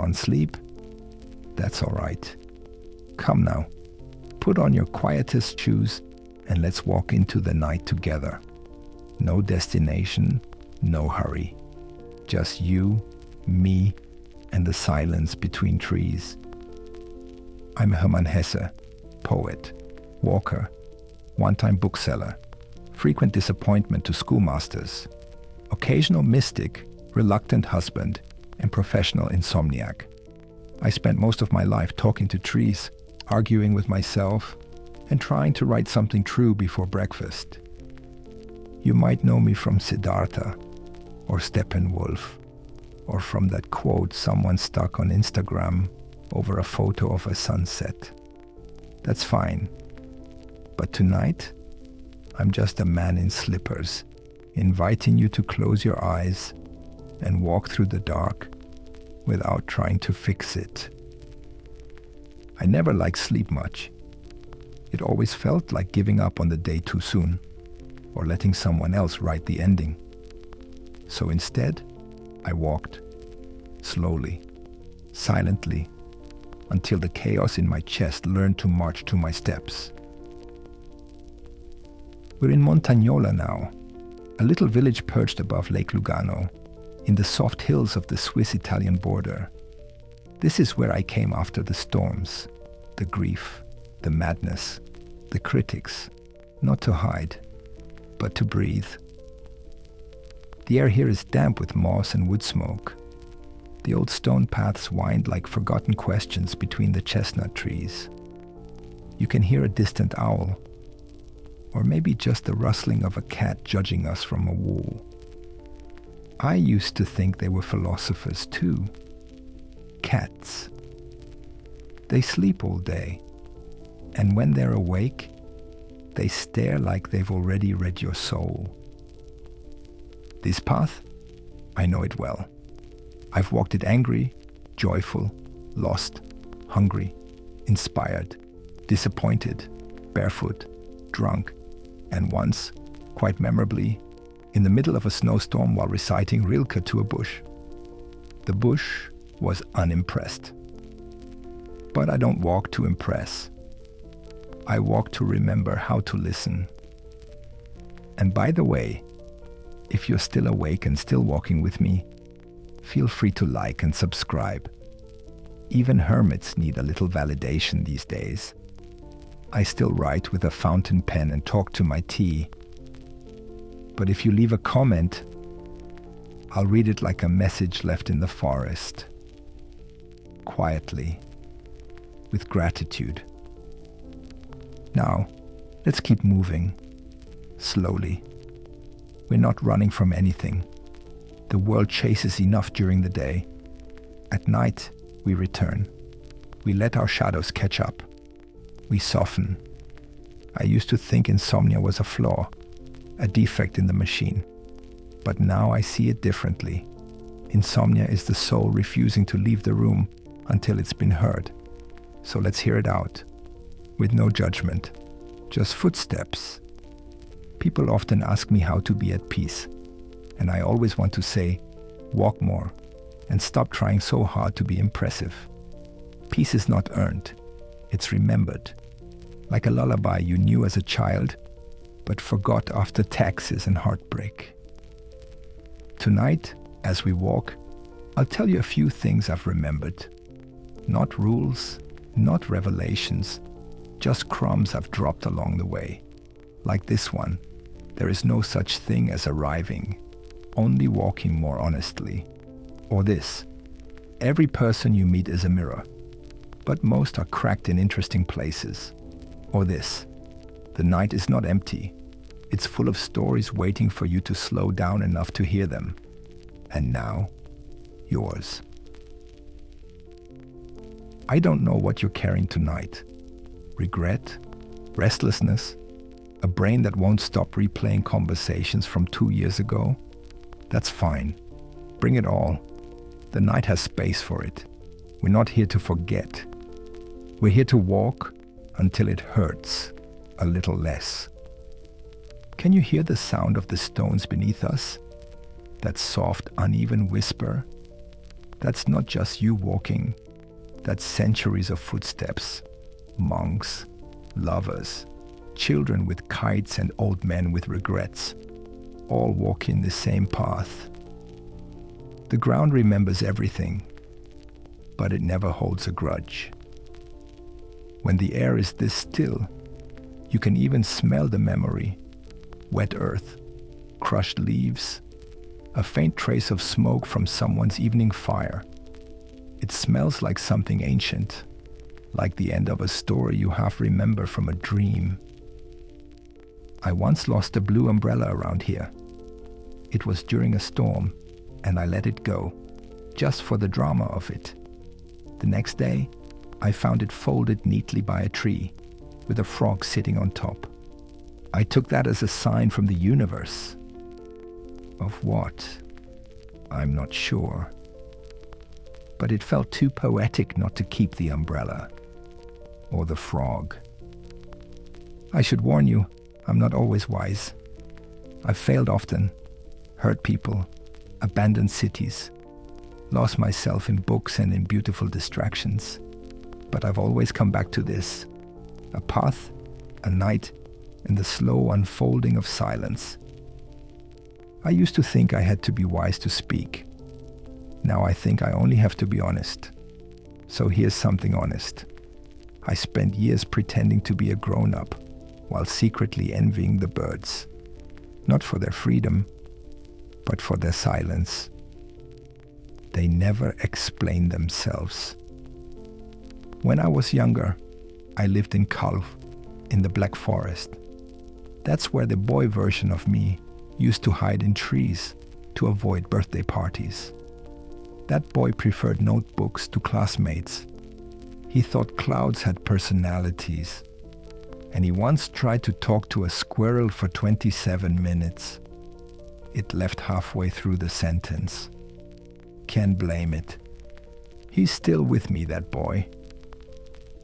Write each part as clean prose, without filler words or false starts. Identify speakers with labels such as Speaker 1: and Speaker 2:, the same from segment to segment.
Speaker 1: can't sleep? That's all right. Come now, put on your quietest shoes and let's walk into the night together. No destination, no hurry. Just you, me, and the silence between trees. I'm Hermann Hesse, poet, walker, one-time bookseller, frequent disappointment to schoolmasters, occasional mystic, reluctant husband, and professional insomniac. I spent most of my life talking to trees, arguing with myself, and trying to write something true before breakfast. You might know me from Siddhartha, or Steppenwolf, or from that quote someone stuck on Instagram over a photo of a sunset. That's fine. But tonight, I'm just a man in slippers, inviting you to close your eyes and walk through the dark without trying to fix it. I never liked sleep much. It always felt like giving up on the day too soon, or letting someone else write the ending. So instead, I walked, slowly, silently, until the chaos in my chest learned to march to my steps. We're in Montagnola now, a little village perched above Lake Lugano, in the soft hills of the Swiss-Italian border. This is where I came after the storms, the grief, the madness, the critics, not to hide, but to breathe. The air here is damp with moss and wood smoke. The old stone paths wind like forgotten questions between the chestnut trees. You can hear a distant owl, or maybe just the rustling of a cat judging us from a wall. I used to think they were philosophers too. Cats. They sleep all day, and when they're awake, they stare like they've already read your soul. This path, I know it well. I've walked it angry, joyful, lost, hungry, inspired, disappointed, barefoot, drunk, and once, quite memorably, in the middle of a snowstorm while reciting Rilke to a bush. The bush was unimpressed. But I don't walk to impress. I walk to remember how to listen. And by the way, if you're still awake and still walking with me, feel free to like and subscribe. Even hermits need a little validation these days. I still write with a fountain pen and talk to my tea. But if you leave a comment, I'll read it like a message left in the forest. Quietly, with gratitude. Now, let's keep moving. Slowly. We're not running from anything. The world chases enough during the day. At night, we return. We let our shadows catch up. We soften. I used to think insomnia was a flaw, a defect in the machine. But now I see it differently. Insomnia is the soul refusing to leave the room until it's been heard. So let's hear it out. With no judgment. Just footsteps. People often ask me how to be at peace. And I always want to say, walk more and stop trying so hard to be impressive. Peace is not earned. It's remembered. Like a lullaby you knew as a child, but forgot after taxes and heartbreak. Tonight, as we walk, I'll tell you a few things I've remembered. Not rules, not revelations, just crumbs I've dropped along the way. Like this one, there is no such thing as arriving, only walking more honestly. Or this, every person you meet is a mirror, but most are cracked in interesting places. Or this, the night is not empty. It's full of stories waiting for you to slow down enough to hear them. And now, yours. I don't know what you're carrying tonight. Regret, restlessness, a brain that won't stop replaying conversations from 2 years ago. That's fine. Bring it all. The night has space for it. We're not here to forget. We're here to walk until it hurts a little less. Can you hear the sound of the stones beneath us? That soft, uneven whisper? That's not just you walking. That's centuries of footsteps. Monks, lovers, children with kites and old men with regrets, all walking the same path. The ground remembers everything, but it never holds a grudge. When the air is this still, you can even smell the memory. Wet earth, crushed leaves, a faint trace of smoke from someone's evening fire. It smells like something ancient, like the end of a story you half remember from a dream. I once lost a blue umbrella around here. It was during a storm, and I let it go, just for the drama of it. The next day, I found it folded neatly by a tree, with a frog sitting on top. I took that as a sign from the universe. Of what? I'm not sure. But it felt too poetic not to keep the umbrella. Or the frog. I should warn you, I'm not always wise. I've failed often, hurt people, abandoned cities, lost myself in books and in beautiful distractions. But I've always come back to this: a path, a night, and the slow unfolding of silence. I used to think I had to be wise to speak. Now I think I only have to be honest. So here's something honest. I spent years pretending to be a grown-up, while secretly envying the birds. Not for their freedom, but for their silence. They never explain themselves. When I was younger, I lived in Calv, in the Black Forest. That's where the boy version of me used to hide in trees to avoid birthday parties. That boy preferred notebooks to classmates. He thought clouds had personalities. And he once tried to talk to a squirrel for 27 minutes. It left halfway through the sentence. Can't blame it. He's still with me, that boy.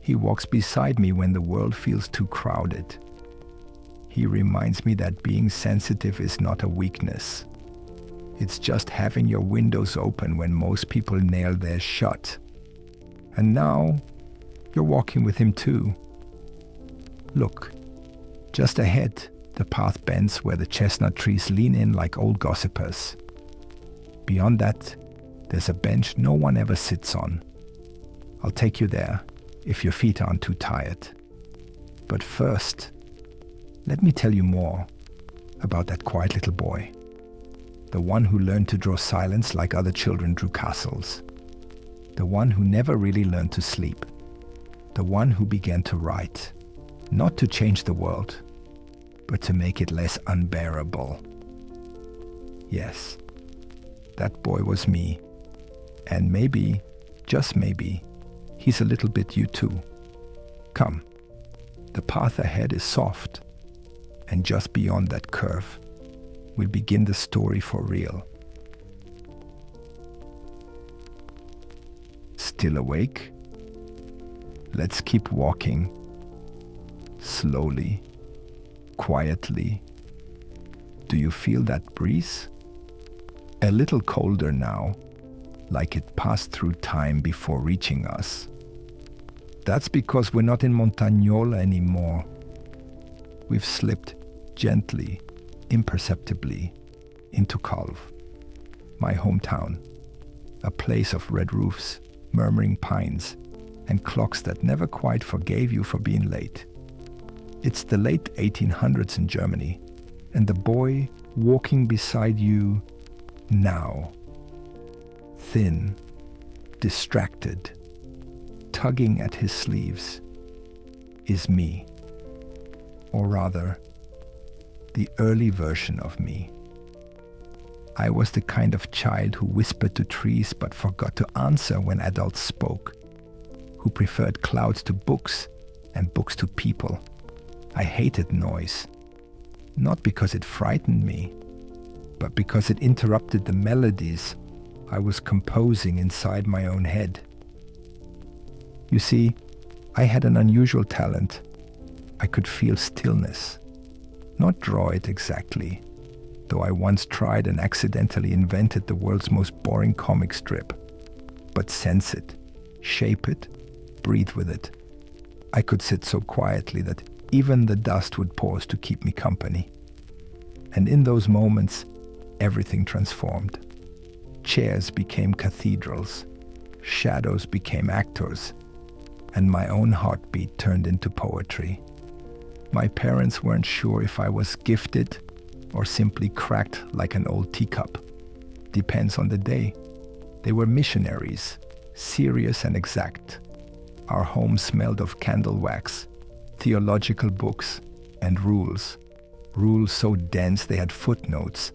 Speaker 1: He walks beside me when the world feels too crowded. He reminds me that being sensitive is not a weakness. It's just having your windows open when most people nail theirs shut. And now, you're walking with him too. Look, just ahead, the path bends where the chestnut trees lean in like old gossipers. Beyond that, there's a bench no one ever sits on. I'll take you there, if your feet aren't too tired. But first, let me tell you more about that quiet little boy. The one who learned to draw silence like other children drew castles. The one who never really learned to sleep. The one who began to write. Not to change the world, but to make it less unbearable. Yes, that boy was me. And maybe, just maybe, he's a little bit you too. Come, the path ahead is soft, and just beyond that curve, we'll begin the story for real. Still awake? Let's keep walking. Slowly, quietly. Do you feel that breeze? A little colder now, like it passed through time before reaching us. That's because we're not in Montagnola anymore. We've slipped gently, imperceptibly, into Calv, my hometown, a place of red roofs, murmuring pines, and clocks that never quite forgave you for being late. It's the late 1800s in Germany, and the boy walking beside you now, thin, distracted, tugging at his sleeves, is me. Or rather, the early version of me. I was the kind of child who whispered to trees but forgot to answer when adults spoke, who preferred clouds to books and books to people. I hated noise, not because it frightened me, but because it interrupted the melodies I was composing inside my own head. You see, I had an unusual talent. I could feel stillness, not draw it exactly, though I once tried and accidentally invented the world's most boring comic strip. but sense it, shape it, breathe with it. I could sit so quietly that even the dust would pause to keep me company. And in those moments, everything transformed. Chairs became cathedrals, shadows became actors, and my own heartbeat turned into poetry. My parents weren't sure if I was gifted or simply cracked like an old teacup. Depends on the day. They were missionaries, serious and exact. Our home smelled of candle wax, theological books, and rules. Rules so dense they had footnotes.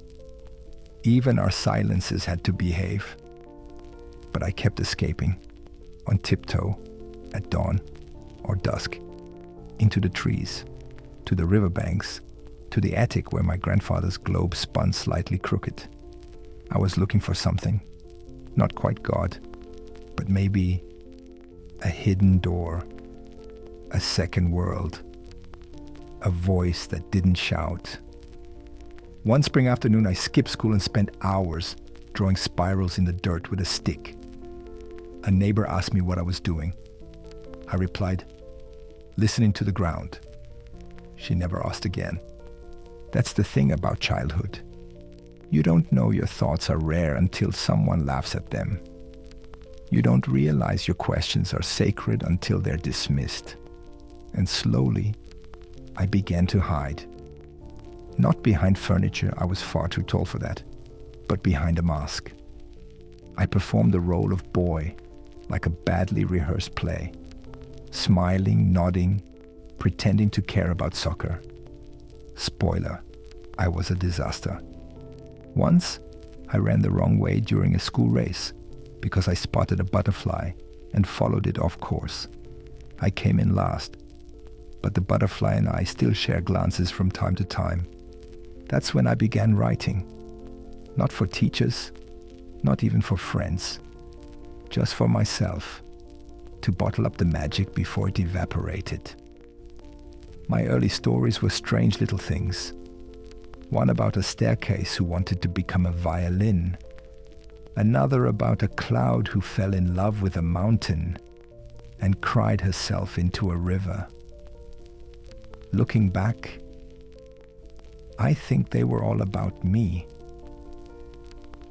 Speaker 1: Even our silences had to behave. But I kept escaping, on tiptoe, at dawn or dusk, into the trees, to the riverbanks, to the attic where my grandfather's globe spun slightly crooked. I was looking for something, not quite God, but maybe a hidden door, a second world, a voice that didn't shout. One spring afternoon, I skipped school and spent hours drawing spirals in the dirt with a stick. A neighbor asked me what I was doing. I replied, listening to the ground. She never asked again. That's the thing about childhood. You don't know your thoughts are rare until someone laughs at them. You don't realize your questions are sacred until they're dismissed. And slowly, I began to hide. Not behind furniture, I was far too tall for that, but behind a mask. I performed the role of boy, like a badly rehearsed play, smiling, nodding, pretending to care about soccer. Spoiler, I was a disaster. Once, I ran the wrong way during a school race because I spotted a butterfly and followed it off course. I came in last, but the butterfly and I still share glances from time to time. That's when I began writing. Not for teachers, not even for friends, just for myself, to bottle up the magic before it evaporated. My early stories were strange little things. One about a staircase who wanted to become a violin. Another about a cloud who fell in love with a mountain and cried herself into a river. Looking back, I think they were all about me.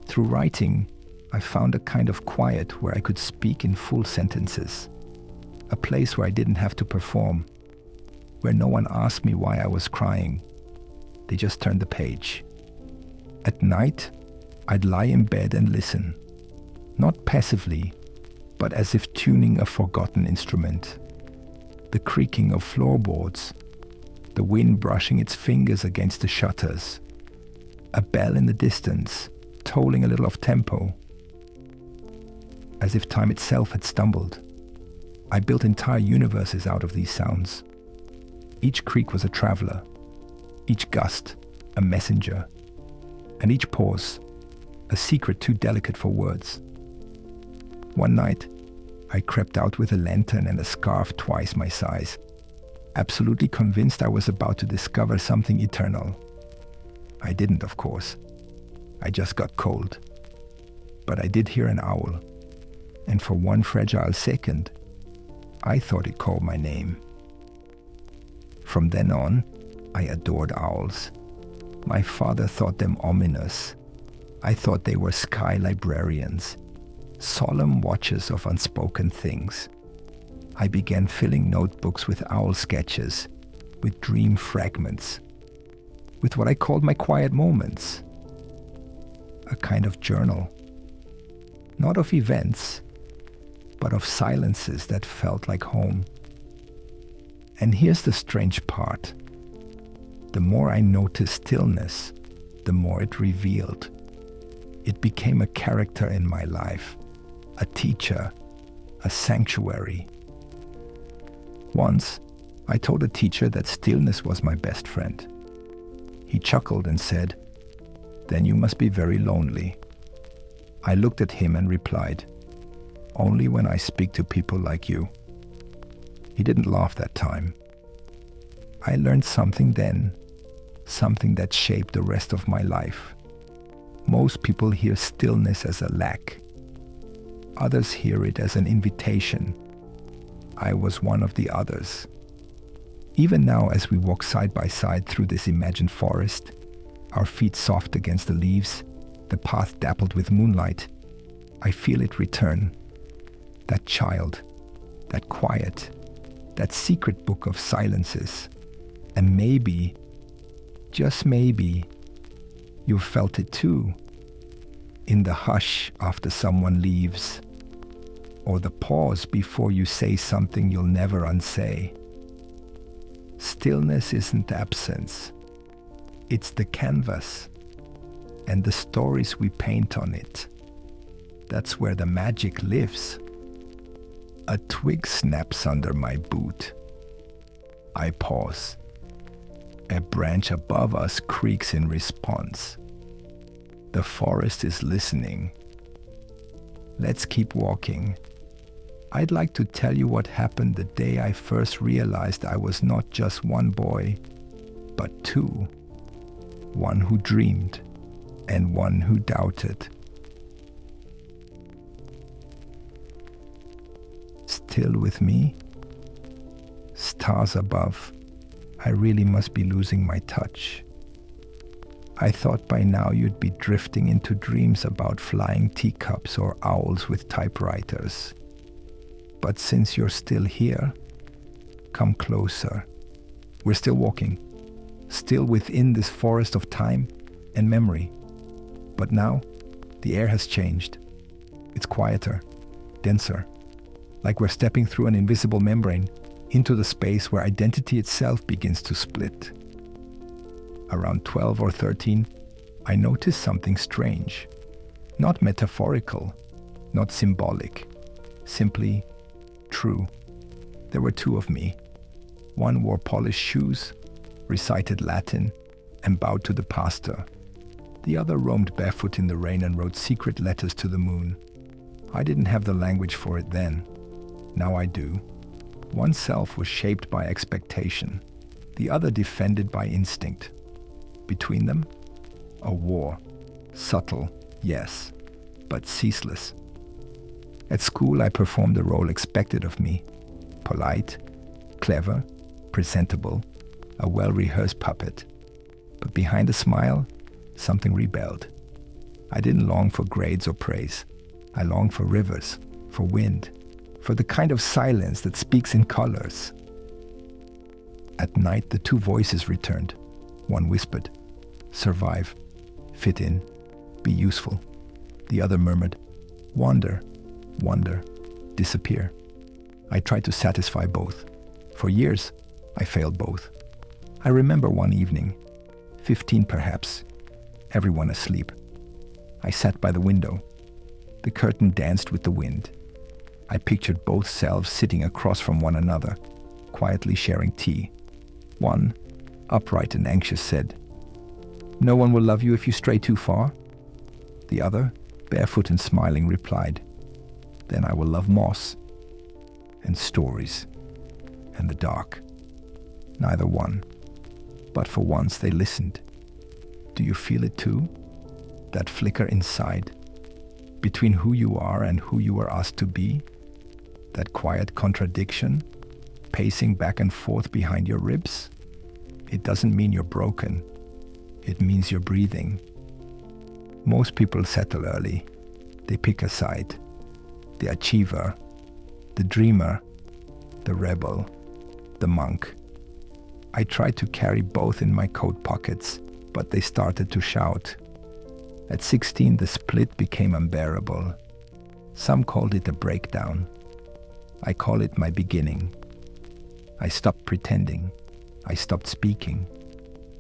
Speaker 1: Through writing, I found a kind of quiet where I could speak in full sentences. A place where I didn't have to perform, where no one asked me why I was crying. They just turned the page. At night, I'd lie in bed and listen, not passively, but as if tuning a forgotten instrument. The creaking of floorboards, the wind brushing its fingers against the shutters, a bell in the distance, tolling a little off tempo, as if time itself had stumbled. I built entire universes out of these sounds. Each creak was a traveler, each gust a messenger, and each pause a secret too delicate for words. One night, I crept out with a lantern and a scarf twice my size, absolutely convinced I was about to discover something eternal. I didn't, of course. I just got cold. But I did hear an owl, and for one fragile second, I thought it called my name. From then on, I adored owls. My father thought them ominous. I thought they were sky librarians, solemn watchers of unspoken things. I began filling notebooks with owl sketches, with dream fragments, with what I called my quiet moments. A kind of journal. Not of events, but of silences that felt like home. And here's the strange part. The more I noticed stillness, the more it revealed. It became a character in my life, a teacher, a sanctuary. Once, I told a teacher that stillness was my best friend. He chuckled and said, "Then you must be very lonely." I looked at him and replied, "Only when I speak to people like you." He didn't laugh that time. I learned something then, something that shaped the rest of my life. Most people hear stillness as a lack. Others hear it as an invitation. I was one of the others. Even now, as we walk side by side through this imagined forest, our feet soft against the leaves, the path dappled with moonlight, I feel it return. That child, that quiet, that secret book of silences. And maybe, just maybe, you've felt it too. In the hush after someone leaves, or the pause before you say something you'll never unsay. Stillness isn't absence. It's the canvas and the stories we paint on it. That's where the magic lives. A twig snaps under my boot. I pause. A branch above us creaks in response. The forest is listening. Let's keep walking. I'd like to tell you what happened the day I first realized I was not just one boy, but two. One who dreamed and one who doubted. Still with me? Stars above. I really must be losing my touch. I thought by now you'd be drifting into dreams about flying teacups or owls with typewriters. But since you're still here, come closer. We're still walking, still within this forest of time and memory. But now, the air has changed. It's quieter, denser, like we're stepping through an invisible membrane into the space where identity itself begins to split. Around 12 or 13, I noticed something strange. Not metaphorical, not symbolic, simply true. There were two of me. One wore polished shoes, recited Latin, and bowed to the pastor. The other roamed barefoot in the rain and wrote secret letters to the moon. I didn't have the language for it then. Now I do. One self was shaped by expectation, the other defended by instinct. Between them, a war. Subtle, yes, but ceaseless. At school, I performed the role expected of me. Polite, clever, presentable, a well-rehearsed puppet. But behind the smile, something rebelled. I didn't long for grades or praise. I longed for rivers, for wind, for the kind of silence that speaks in colors. At night, the two voices returned. One whispered, "Survive, fit in, be useful." The other murmured, "Wander, wonder, disappear." I tried to satisfy both. For years, I failed both. I remember one evening, 15 perhaps, everyone asleep. I sat by the window. The curtain danced with the wind. I pictured both selves sitting across from one another, quietly sharing tea. One, upright and anxious, said, "No one will love you if you stray too far." The other, barefoot and smiling, replied, "Then I will love moss and stories and the dark." Neither one, but for once they listened. Do you feel it too? That flicker inside, between who you are and who you were asked to be? That quiet contradiction, pacing back and forth behind your ribs? It doesn't mean you're broken. It means you're breathing. Most people settle early. They pick a side. The achiever, the dreamer, the rebel, the monk. I tried to carry both in my coat pockets, but they started to shout. At 16, the split became unbearable. Some called it a breakdown. I call it my beginning. I stopped pretending. I stopped speaking.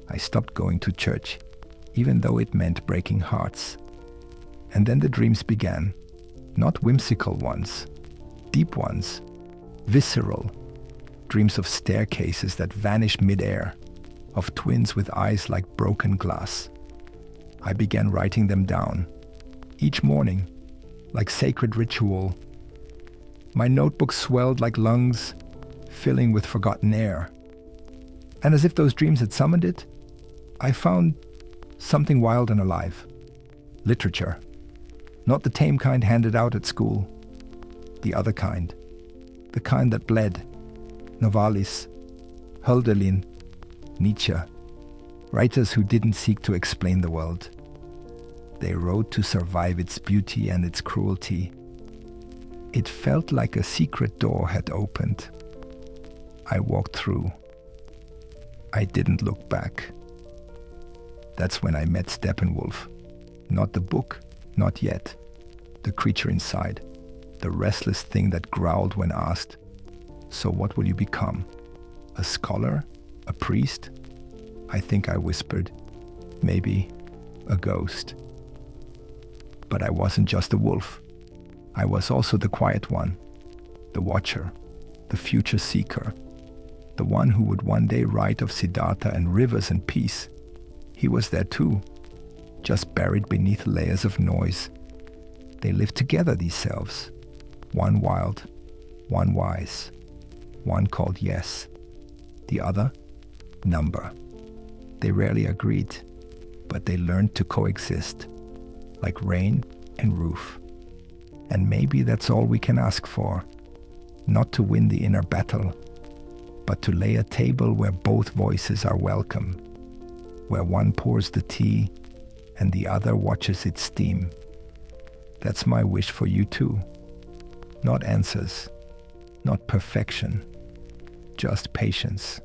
Speaker 1: I stopped going to church, even though it meant breaking hearts. And then the dreams began. Not whimsical ones, deep ones, visceral. Dreams of staircases that vanish midair, of twins with eyes like broken glass. I began writing them down, each morning, like sacred ritual. My notebook swelled like lungs, filling with forgotten air. And as if those dreams had summoned it, I found something wild and alive. Literature. Not the tame kind handed out at school. the other kind. The kind that bled. Novalis, Hölderlin, Nietzsche. Writers who didn't seek to explain the world. They wrote to survive its beauty and its cruelty. It felt like a secret door had opened. I walked through. I didn't look back. That's when I met Steppenwolf. Not the book, not yet. The creature inside. The restless thing that growled when asked, "So what will you become? A scholar? A priest?" I think I whispered, "Maybe a ghost." But I wasn't just a wolf. I was also the quiet one, the watcher, the future seeker, the one who would one day write of Siddhartha and rivers and peace. He was there too, just buried beneath layers of noise. They lived together, these selves. One wild, one wise, one called yes, the other number. They rarely agreed, but they learned to coexist, like rain and roof. And maybe that's all we can ask for, not to win the inner battle, but to lay a table where both voices are welcome, where one pours the tea and the other watches it steam. That's my wish for you too. Not answers, not perfection, just patience,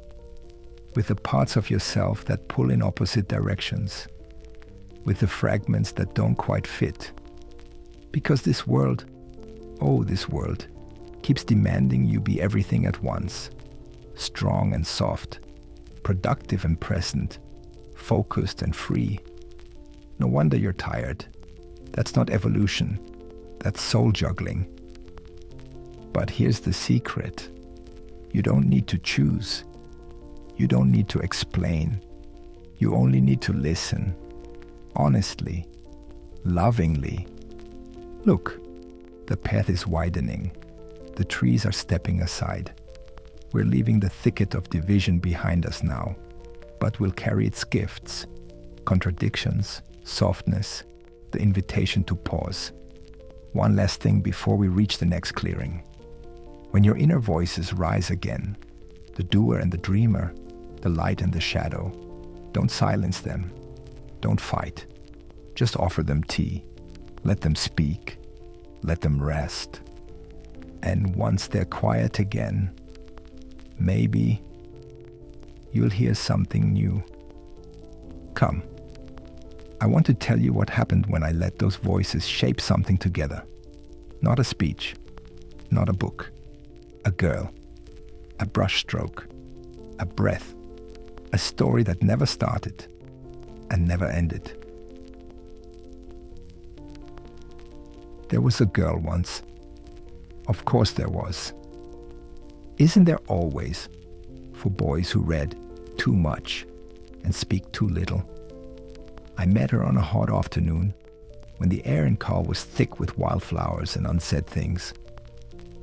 Speaker 1: with the parts of yourself that pull in opposite directions, with the fragments that don't quite fit. Because this world, oh this world, keeps demanding you be everything at once, strong and soft, productive and present, focused and free. No wonder you're tired. That's not evolution, that's soul juggling. But here's the secret. You don't need to choose. You don't need to explain. You only need to listen. Honestly. Lovingly. Look, the path is widening. The trees are stepping aside. We're leaving the thicket of division behind us now, but we'll carry its gifts. Contradictions, softness, the invitation to pause. One last thing before we reach the next clearing. When your inner voices rise again, the doer and the dreamer, the light and the shadow, don't silence them. Don't fight. Just offer them tea. Let them speak. Let them rest. And once they're quiet again, maybe you'll hear something new. Come. I want to tell you what happened when I let those voices shape something together. Not a speech, not a book. A girl, a brushstroke, a breath, a story that never started and never ended. There was a girl once. Of course there was. Isn't there always, for boys who read too much and speak too little? I met her on a hot afternoon when the air in Carl was thick with wildflowers and unsaid things.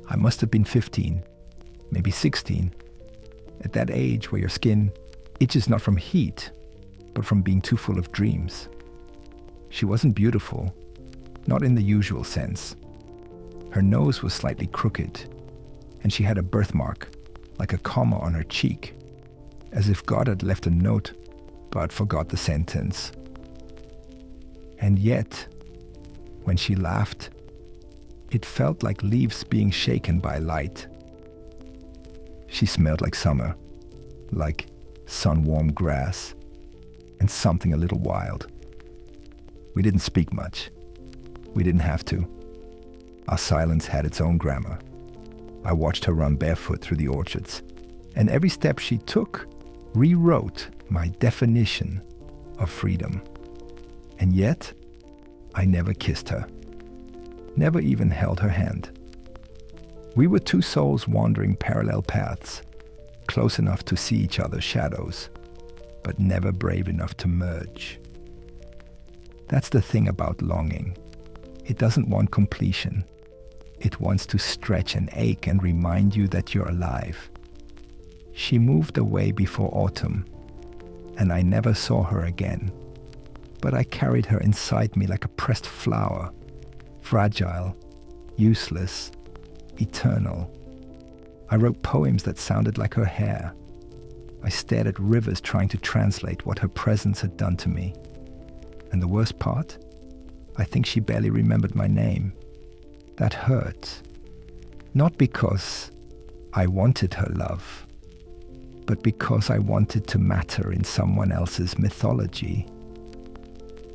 Speaker 1: I must have been 15, maybe 16, at that age where your skin itches not from heat, but from being too full of dreams. She wasn't beautiful, not in the usual sense. Her nose was slightly crooked, and she had a birthmark, like a comma on her cheek, as if God had left a note but forgot the sentence. And yet, when she laughed, it felt like leaves being shaken by light. She smelled like summer, like sun-warmed grass, and something a little wild. We didn't speak much. We didn't have to. Our silence had its own grammar. I watched her run barefoot through the orchards, and every step she took rewrote my definition of freedom. And yet, I never kissed her. Never even held her hand. We were two souls wandering parallel paths, close enough to see each other's shadows, but never brave enough to merge. That's the thing about longing. It doesn't want completion. It wants to stretch and ache and remind you that you're alive. She moved away before autumn, and I never saw her again. But I carried her inside me like a pressed flower, fragile, useless, eternal. I wrote poems that sounded like her hair. I stared at rivers trying to translate what her presence had done to me. And the worst part? I think she barely remembered my name. That hurt. Not because I wanted her love, but because I wanted to matter in someone else's mythology.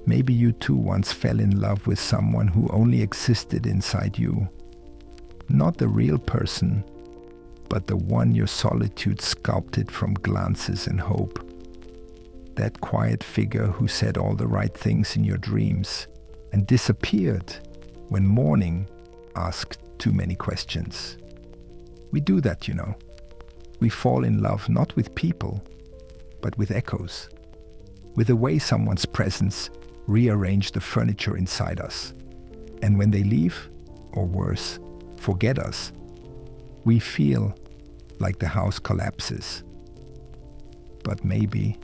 Speaker 1: Maybe you too once fell in love with someone who only existed inside you. Not the real person, but the one your solitude sculpted from glances and hope. That quiet figure who said all the right things in your dreams and disappeared when morning asked too many questions. We do that, you know. We fall in love not with people, but with echoes, with the way someone's presence rearranged the furniture inside us. And when they leave, or worse, forget us, we feel like the house collapses. But maybe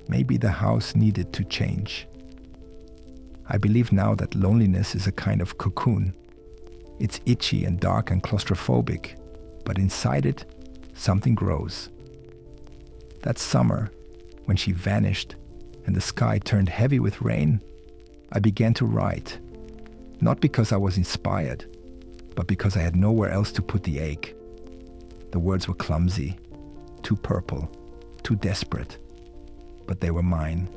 Speaker 1: the house needed to change. I believe now that loneliness is a kind of cocoon. It's itchy and dark and claustrophobic, but inside it, something grows. That summer, when she vanished and the sky turned heavy with rain, I began to write. Not because I was inspired, but because I had nowhere else to put the ache. The words were clumsy, too purple, too desperate, but they were mine.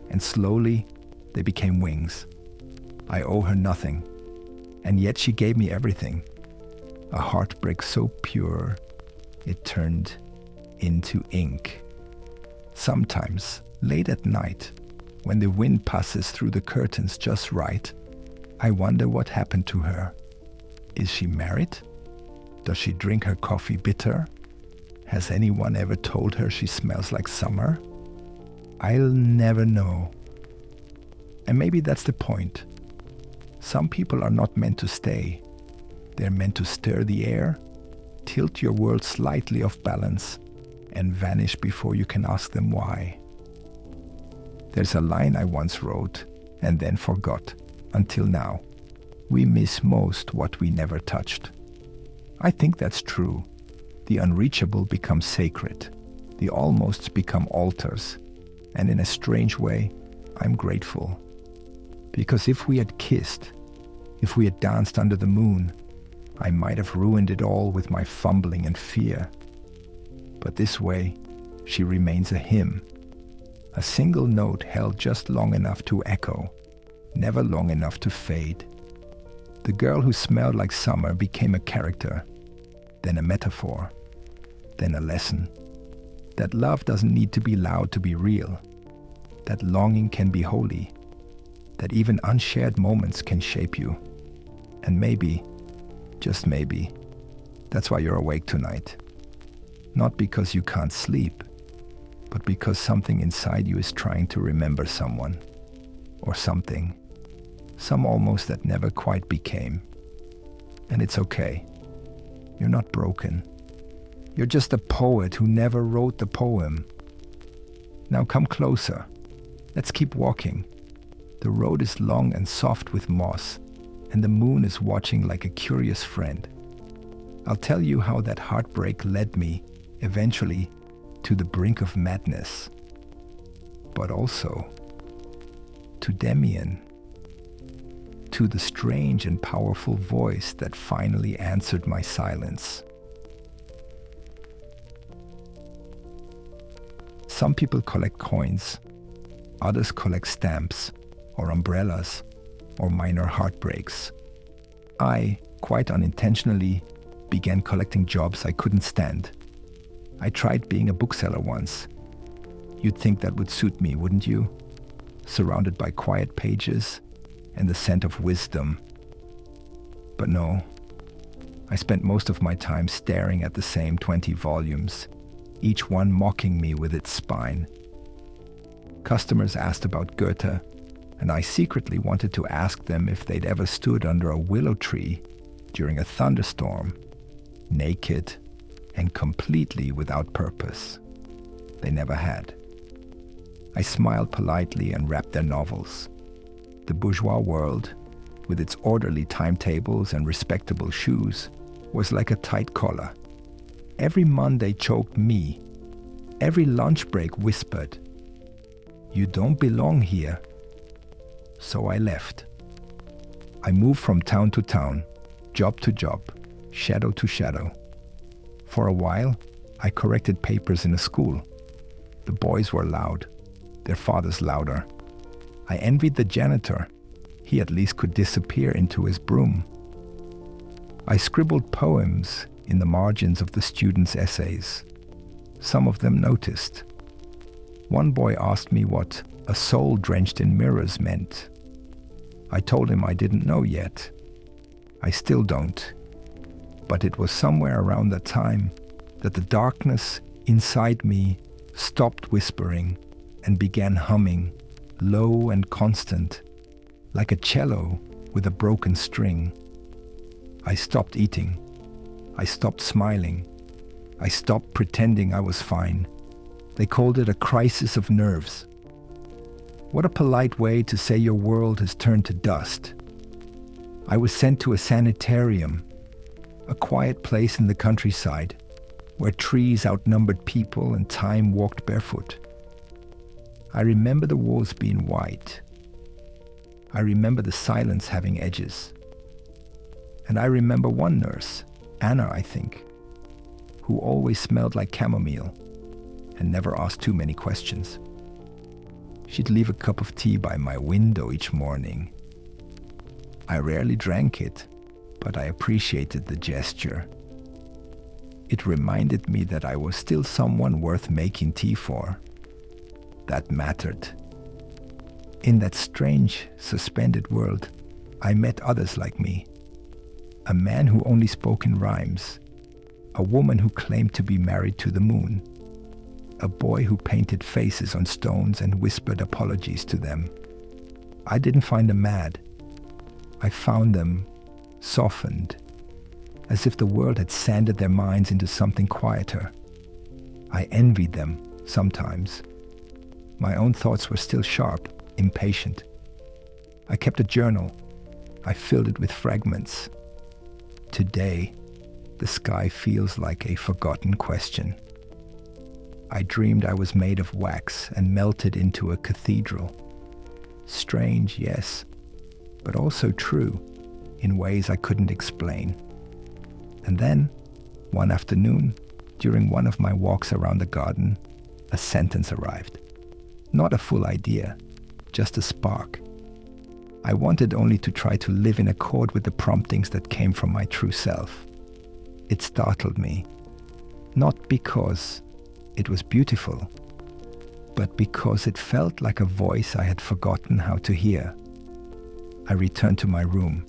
Speaker 1: And slowly, they became wings. I owe her nothing, and yet she gave me everything. A heartbreak so pure, it turned into ink. Sometimes, late at night, when the wind passes through the curtains just right, I wonder what happened to her. Is she married? Does she drink her coffee bitter? Has anyone ever told her she smells like summer? I'll never know. And maybe that's the point. Some people are not meant to stay. They're meant to stir the air, tilt your world slightly off balance, and vanish before you can ask them why. There's a line I once wrote and then forgot, until now. We miss most what we never touched. I think that's true. The unreachable becomes sacred. The almosts become altars. And in a strange way, I'm grateful. Because if we had kissed, if we had danced under the moon, I might have ruined it all with my fumbling and fear. But this way, she remains a hymn. A single note held just long enough to echo, never long enough to fade. The girl who smelled like summer became a character, then a metaphor, then a lesson. That love doesn't need to be loud to be real. That longing can be holy. That even unshared moments can shape you. And maybe, just maybe, that's why you're awake tonight. Not because you can't sleep, but because something inside you is trying to remember someone, or something, some almost that never quite became. And it's okay. You're not broken. You're just a poet who never wrote the poem. Now come closer. Let's keep walking. The road is long and soft with moss, and the moon is watching like a curious friend. I'll tell you how that heartbreak led me, eventually, to the brink of madness, but also to Demian, to the strange and powerful voice that finally answered my silence. Some people collect coins, others collect stamps, or umbrellas, or minor heartbreaks. I, quite unintentionally, began collecting jobs I couldn't stand. I tried being a bookseller once. You'd think that would suit me, wouldn't you? Surrounded by quiet pages and the scent of wisdom. But no, I spent most of my time staring at the same 20 volumes, each one mocking me with its spine. Customers asked about Goethe, and I secretly wanted to ask them if they'd ever stood under a willow tree during a thunderstorm, naked and completely without purpose. They never had. I smiled politely and wrapped their novels. The bourgeois world, with its orderly timetables and respectable shoes, was like a tight collar. Every Monday choked me. Every lunch break whispered, "You don't belong here." So I left. I moved from town to town, job to job, shadow to shadow. For a while, I corrected papers in a school. The boys were loud, their fathers louder. I envied the janitor. He at least could disappear into his broom. I scribbled poems in the margins of the students' essays. Some of them noticed. One boy asked me what a soul drenched in mirrors meant. I told him I didn't know yet. I still don't. But it was somewhere around that time that the darkness inside me stopped whispering and began humming, low and constant, like a cello with a broken string. I stopped eating. I stopped smiling. I stopped pretending I was fine. They called it a crisis of nerves. What a polite way to say your world has turned to dust. I was sent to a sanitarium, a quiet place in the countryside, where trees outnumbered people and time walked barefoot. I remember the walls being white. I remember the silence having edges. And I remember one nurse, Anna, I think, who always smelled like chamomile and never asked too many questions. She'd leave a cup of tea by my window each morning. I rarely drank it, but I appreciated the gesture. It reminded me that I was still someone worth making tea for. That mattered. In that strange, suspended world, I met others like me. A man who only spoke in rhymes. A woman who claimed to be married to the moon. A boy who painted faces on stones and whispered apologies to them. I didn't find them mad. I found them softened, as if the world had sanded their minds into something quieter. I envied them sometimes. My own thoughts were still sharp, impatient. I kept a journal. I filled it with fragments. Today, the sky feels like a forgotten question. I dreamed I was made of wax and melted into a cathedral. Strange, yes, but also true in ways I couldn't explain. And then, one afternoon, during one of my walks around the garden, a sentence arrived. Not a full idea, just a spark. I wanted only to try to live in accord with the promptings that came from my true self. It startled me, not because it was beautiful, but because it felt like a voice I had forgotten how to hear. I returned to my room.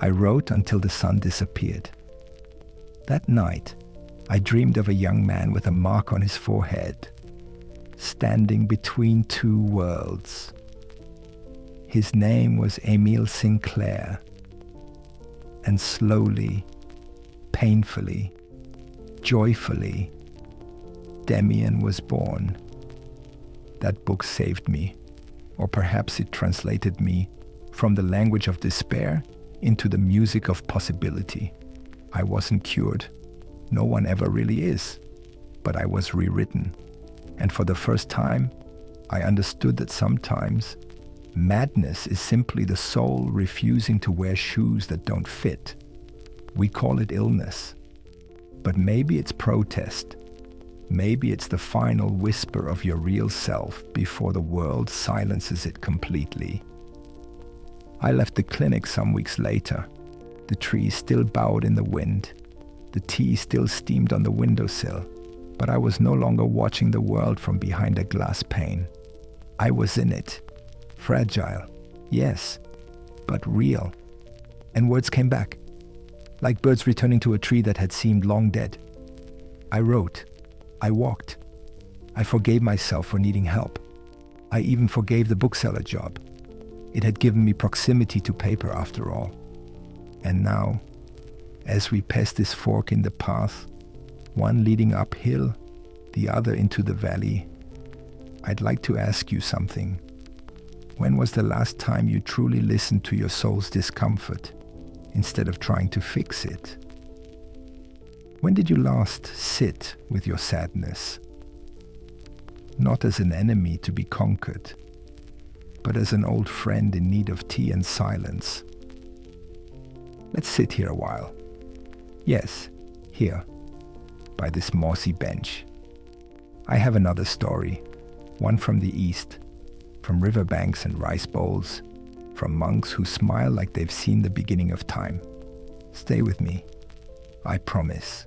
Speaker 1: I wrote until the sun disappeared. That night, I dreamed of a young man with a mark on his forehead, standing between two worlds. His name was Emile Sinclair, and slowly, painfully, joyfully, Demian was born. That book saved me, or perhaps it translated me from the language of despair into the music of possibility. I wasn't cured. No one ever really is. But I was rewritten. And for the first time, I understood that sometimes madness is simply the soul refusing to wear shoes that don't fit. We call it illness. But maybe it's protest. Maybe it's the final whisper of your real self before the world silences it completely. I left the clinic some weeks later. The trees still bowed in the wind. The tea still steamed on the windowsill. But I was no longer watching the world from behind a glass pane. I was in it. Fragile, yes, but real. And words came back, like birds returning to a tree that had seemed long dead. I wrote. I walked. I forgave myself for needing help. I even forgave the bookseller job. It had given me proximity to paper after all. And now, as we pass this fork in the path, one leading uphill, the other into the valley, I'd like to ask you something. When was the last time you truly listened to your soul's discomfort instead of trying to fix it? When did you last sit with your sadness? Not as an enemy to be conquered, but as an old friend in need of tea and silence. Let's sit here a while. Yes, here, by this mossy bench. I have another story, one from the East, from riverbanks and rice bowls, from monks who smile like they've seen the beginning of time. Stay with me, I promise.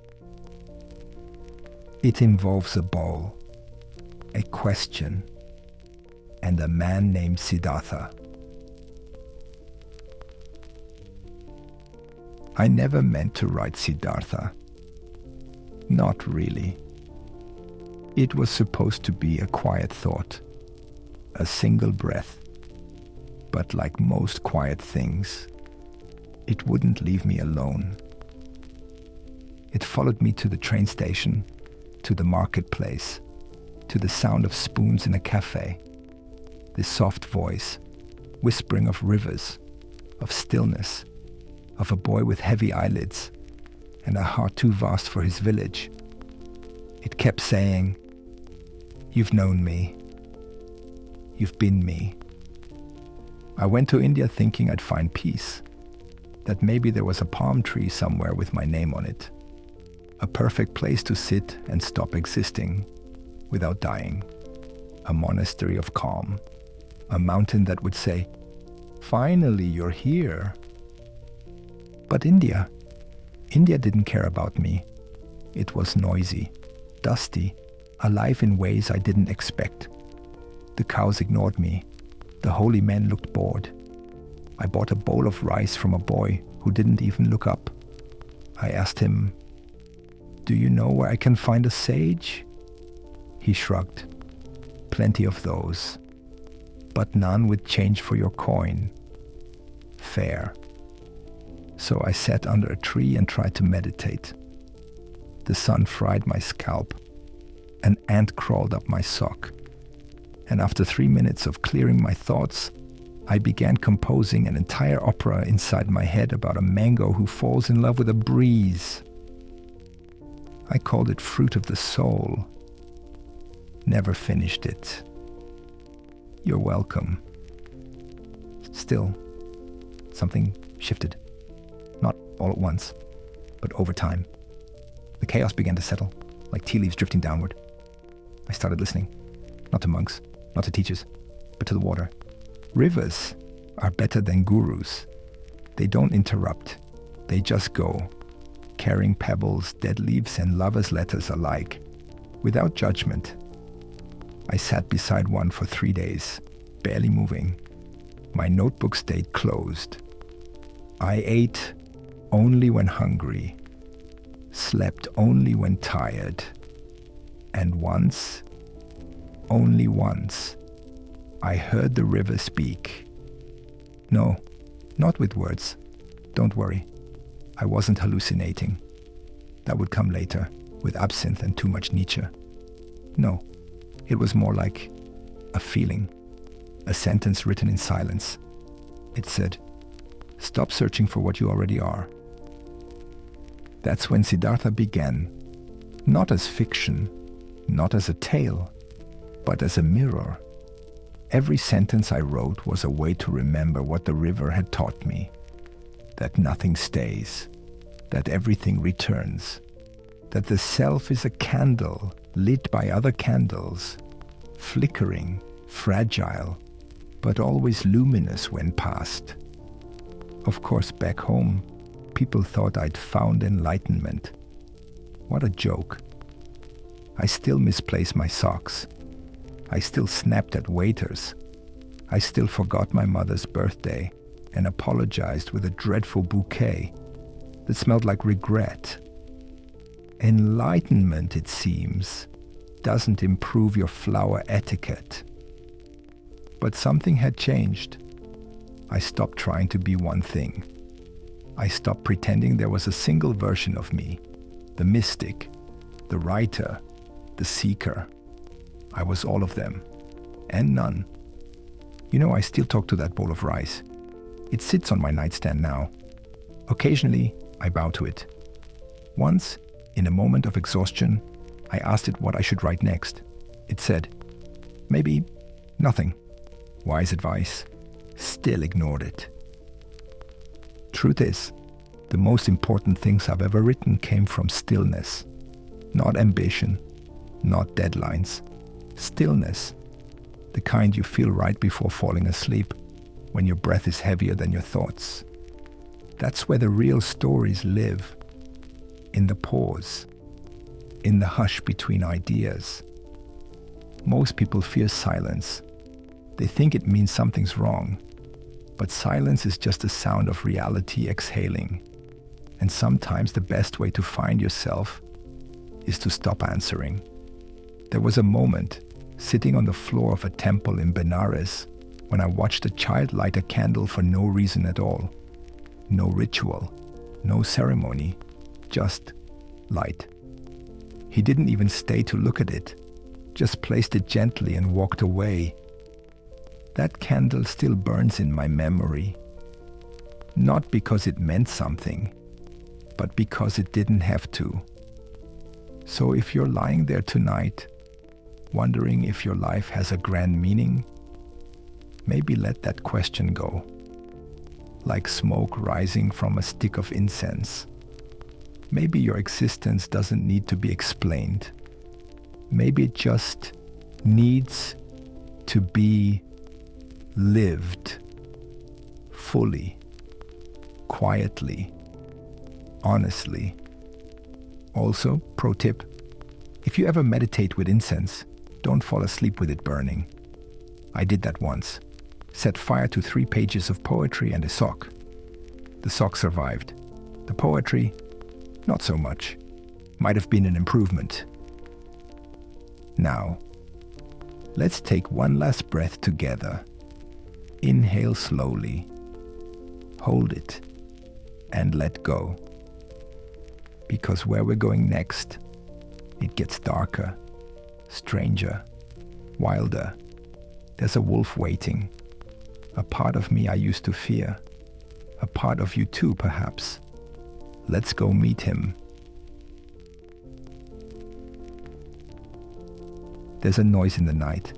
Speaker 1: It involves a bowl, a question, and a man named Siddhartha. I never meant to write Siddhartha. Not really. It was supposed to be a quiet thought, a single breath. But like most quiet things, it wouldn't leave me alone. It followed me to the train station, to the marketplace, to the sound of spoons in a cafe. This soft voice, whispering of rivers, of stillness, of a boy with heavy eyelids and a heart too vast for his village. It kept saying, "You've known me. You've been me." I went to India thinking I'd find peace, that maybe there was a palm tree somewhere with my name on it, a perfect place to sit and stop existing without dying, a monastery of calm, a mountain that would say, "Finally, you're here." But India didn't care about me. It was noisy, dusty, alive in ways I didn't expect. The cows ignored me. The holy men looked bored. I bought a bowl of rice from a boy who didn't even look up. I asked him, "Do you know where I can find a sage?" He shrugged. "Plenty of those, but none with change for your coin." Fair. So I sat under a tree and tried to meditate. The sun fried my scalp. An ant crawled up my sock. And after 3 minutes of clearing my thoughts, I began composing an entire opera inside my head about a mango who falls in love with a breeze. I called it Fruit of the Soul. Never finished it. You're welcome. Still, something shifted. Not all at once, but over time. The chaos began to settle, like tea leaves drifting downward. I started listening, not to monks, not to teachers, but to the water. Rivers are better than gurus. They don't interrupt. They just go, carrying pebbles, dead leaves, and lovers' letters alike, without judgment. I sat beside one for 3 days, barely moving. My notebook stayed closed. I ate only when hungry, slept only when tired, and once, only once, I heard the river speak. No, not with words. Don't worry. I wasn't hallucinating. That would come later, with absinthe and too much Nietzsche. No, it was more like a feeling, a sentence written in silence. It said, "Stop searching for what you already are." That's when Siddhartha began, not as fiction, not as a tale, but as a mirror. Every sentence I wrote was a way to remember what the river had taught me, that nothing stays, that everything returns, that the self is a candle lit by other candles, flickering, fragile, but always luminous when past. Of course, back home, people thought I'd found enlightenment. What a joke. I still misplace my socks. I still snapped at waiters. I still forgot my mother's birthday and apologized with a dreadful bouquet that smelled like regret. Enlightenment, it seems, doesn't improve your flower etiquette. But something had changed. I stopped trying to be one thing. I stopped pretending there was a single version of me, the mystic, the writer, the seeker. I was all of them, and none. You know, I still talk to that bowl of rice. It sits on my nightstand now. Occasionally, I bow to it. Once, in a moment of exhaustion, I asked it what I should write next. It said, maybe nothing. Wise advice. Still ignored it. Truth is, the most important things I've ever written came from stillness. Not ambition, not deadlines. Stillness. The kind you feel right before falling asleep, when your breath is heavier than your thoughts. That's where the real stories live. In the pause. In the hush between ideas. Most people fear silence. They think it means something's wrong. But silence is just the sound of reality exhaling. And sometimes the best way to find yourself is to stop answering. There was a moment, sitting on the floor of a temple in Benares, when I watched a child light a candle for no reason at all. No ritual, no ceremony, just light. He didn't even stay to look at it, just placed it gently and walked away. That candle still burns in my memory. Not because it meant something, but because it didn't have to. So if you're lying there tonight, wondering if your life has a grand meaning, maybe let that question go. Like smoke rising from a stick of incense. Maybe your existence doesn't need to be explained. Maybe it just needs to be lived fully, quietly, honestly. Also, pro tip, if you ever meditate with incense, don't fall asleep with it burning. I did that once. Set fire to 3 pages of poetry and a sock. The sock survived. The poetry, not so much. Might have been an improvement. Now, let's take one last breath together. Inhale slowly. Hold it. And let go. Because where we're going next, it gets darker, stranger, wilder. There's a wolf waiting. A part of me I used to fear. A part of you too, perhaps. Let's go meet him. There's a noise in the night.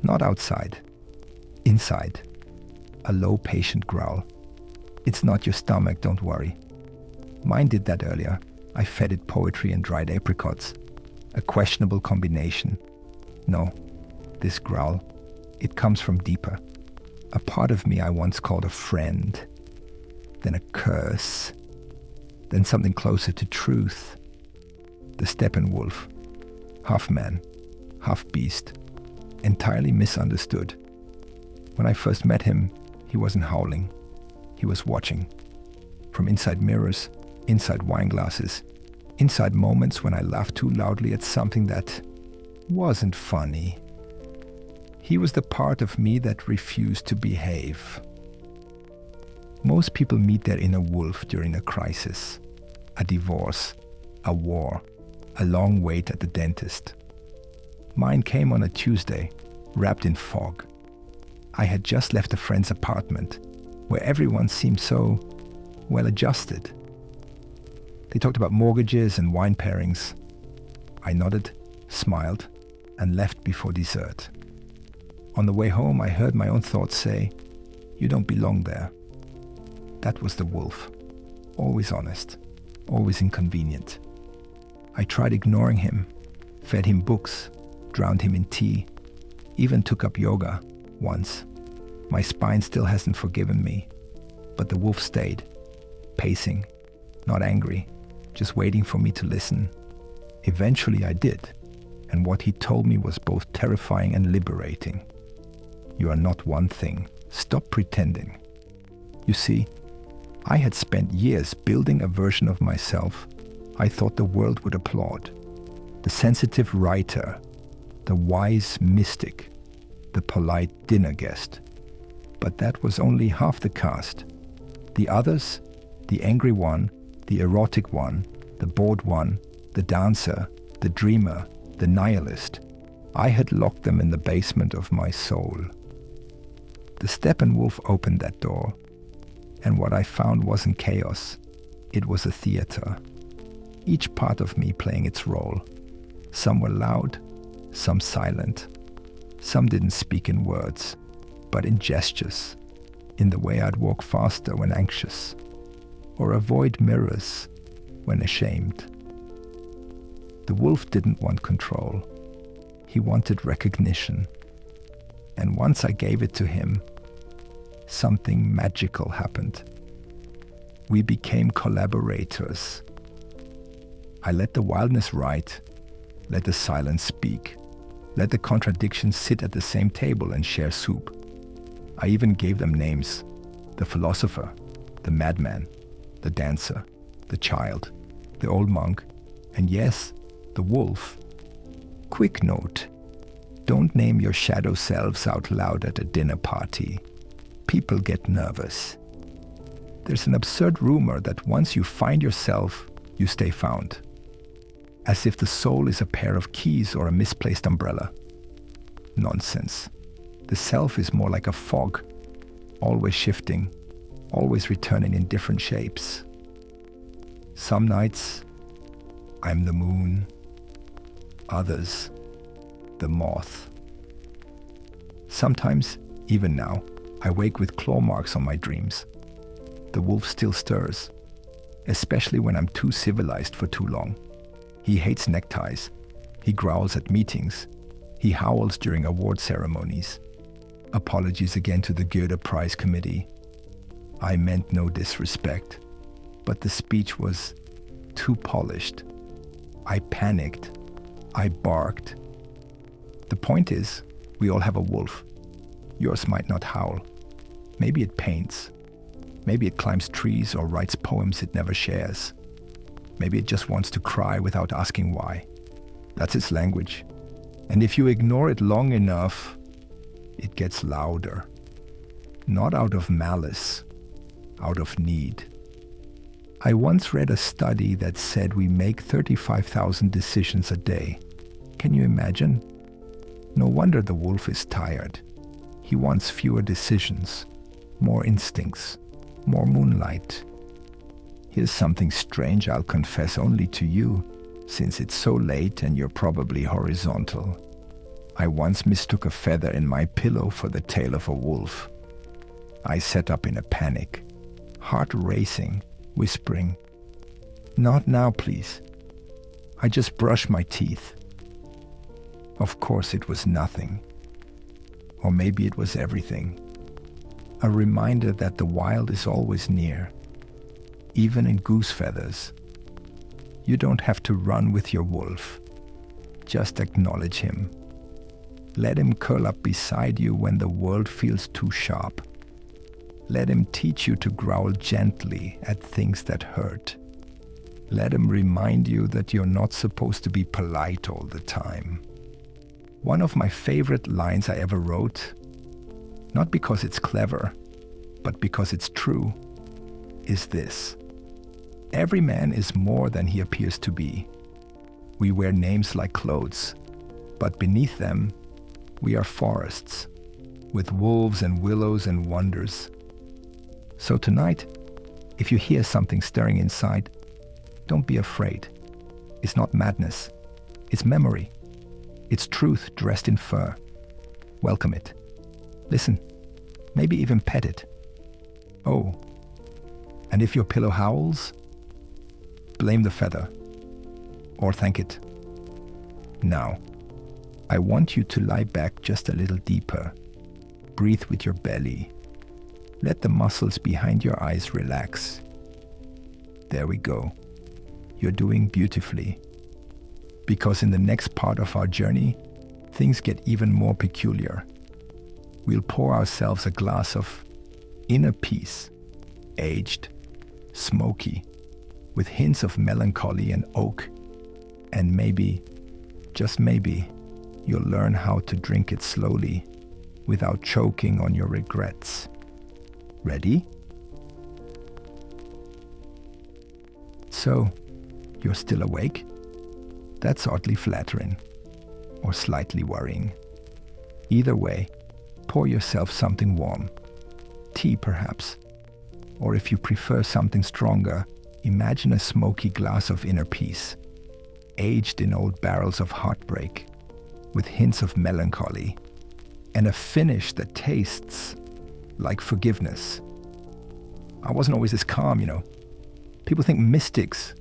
Speaker 1: Not outside. Inside. A low, patient growl. It's not your stomach, don't worry. Mine did that earlier. I fed it poetry and dried apricots. A questionable combination. No, this growl, it comes from deeper. A part of me I once called a friend. Then a curse. Then something closer to truth. The Steppenwolf. Half man, half beast. Entirely misunderstood. When I first met him, he wasn't howling. He was watching. From inside mirrors, inside wine glasses, inside moments when I laughed too loudly at something that wasn't funny. He was the part of me that refused to behave. Most people meet their inner wolf during a crisis, a divorce, a war, a long wait at the dentist. Mine came on a Tuesday, wrapped in fog. I had just left a friend's apartment, where everyone seemed so well adjusted. They talked about mortgages and wine pairings. I nodded, smiled, and left before dessert. On the way home, I heard my own thoughts say, "You don't belong there." That was the wolf. Always honest, always inconvenient. I tried ignoring him, fed him books, drowned him in tea, even took up yoga once. My spine still hasn't forgiven me, but the wolf stayed, pacing, not angry, just waiting for me to listen. Eventually I did, and what he told me was both terrifying and liberating. You are not one thing. Stop pretending. You see, I had spent years building a version of myself I thought the world would applaud. The sensitive writer, the wise mystic, the polite dinner guest. But that was only half the cast. The others, the angry one, the erotic one, the bored one, the dancer, the dreamer, the nihilist, I had locked them in the basement of my soul. The Steppenwolf opened that door, and what I found wasn't chaos. It was a theater. Each part of me playing its role. Some were loud, some silent. Some didn't speak in words, but in gestures, in the way I'd walk faster when anxious, or avoid mirrors when ashamed. The wolf didn't want control. He wanted recognition. And once I gave it to him, something magical happened. We became collaborators. I let the wildness write, let the silence speak, let the contradictions sit at the same table and share soup. I even gave them names: the philosopher, the madman, the dancer, the child, the old monk, and yes, the wolf. Quick note: don't name your shadow selves out loud at a dinner party. People get nervous. There's an absurd rumor that once you find yourself, you stay found. As if the soul is a pair of keys or a misplaced umbrella. Nonsense. The self is more like a fog, always shifting, always returning in different shapes. Some nights, I'm the moon. Others, the moth. Sometimes, even now, I wake with claw marks on my dreams. The wolf still stirs, especially when I'm too civilized for too long. He hates neckties. He growls at meetings. He howls during award ceremonies. Apologies again to the Goethe Prize Committee. I meant no disrespect, but the speech was too polished. I panicked. I barked. The point is, we all have a wolf. Yours might not howl. Maybe it paints. Maybe it climbs trees or writes poems it never shares. Maybe it just wants to cry without asking why. That's its language. And if you ignore it long enough, it gets louder. Not out of malice, out of need. I once read a study that said we make 35,000 decisions a day. Can you imagine? No wonder the wolf is tired. He wants fewer decisions, more instincts, more moonlight. Here's something strange I'll confess only to you, since it's so late and you're probably horizontal. I once mistook a feather in my pillow for the tail of a wolf. I sat up in a panic, heart racing, whispering, "Not now, please. I just brush my teeth." Of course it was nothing. Or maybe it was everything. A reminder that the wild is always near, even in goose feathers. You don't have to run with your wolf. Just acknowledge him. Let him curl up beside you when the world feels too sharp. Let him teach you to growl gently at things that hurt. Let him remind you that you're not supposed to be polite all the time. One of my favorite lines I ever wrote, not because it's clever, but because it's true, is this: every man is more than he appears to be. We wear names like clothes, but beneath them, we are forests, with wolves and willows and wonders. So tonight, if you hear something stirring inside, don't be afraid. It's not madness. It's memory. It's truth dressed in fur. Welcome it. Listen. Maybe even pet it. Oh, and if your pillow howls, blame the feather. Or thank it. Now, I want you to lie back just a little deeper. Breathe with your belly. Let the muscles behind your eyes relax. There we go. You're doing beautifully. Because in the next part of our journey, things get even more peculiar. We'll pour ourselves a glass of inner peace, aged, smoky, with hints of melancholy and oak. And maybe, just maybe, you'll learn how to drink it slowly, without choking on your regrets. Ready? So, you're still awake? That's oddly flattering, or slightly worrying. Either way, Pour yourself something warm. Tea, perhaps. Or if you prefer something stronger, imagine a smoky glass of inner peace, aged in old barrels of heartbreak, with hints of melancholy, and a finish that tastes like forgiveness. I wasn't always this calm, you know. People think mystics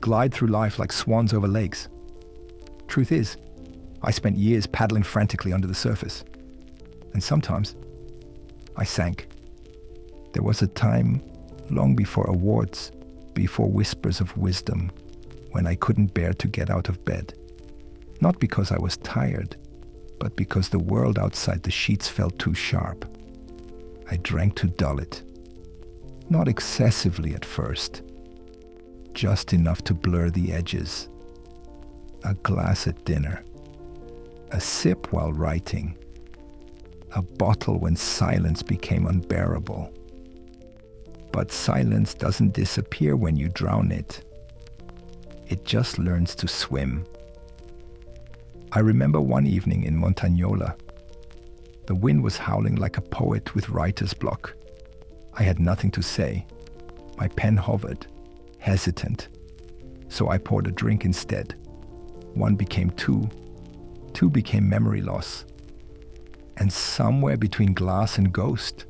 Speaker 1: glide through life like swans over lakes. Truth is, I spent years paddling frantically under the surface. And sometimes, I sank. There was a time, long before awards, before whispers of wisdom, when I couldn't bear to get out of bed. Not because I was tired, but because the world outside the sheets felt too sharp. I drank to dull it. Not excessively at first, just enough to blur the edges. A glass at dinner, a sip while writing, a bottle when silence became unbearable. But silence doesn't disappear when you drown it. It just learns to swim. I remember one evening in Montagnola. The wind was howling like a poet with writer's block. I had nothing to say. My pen hovered, hesitant. So I poured a drink instead. One became two. Two became memory loss. And somewhere between glass and ghost,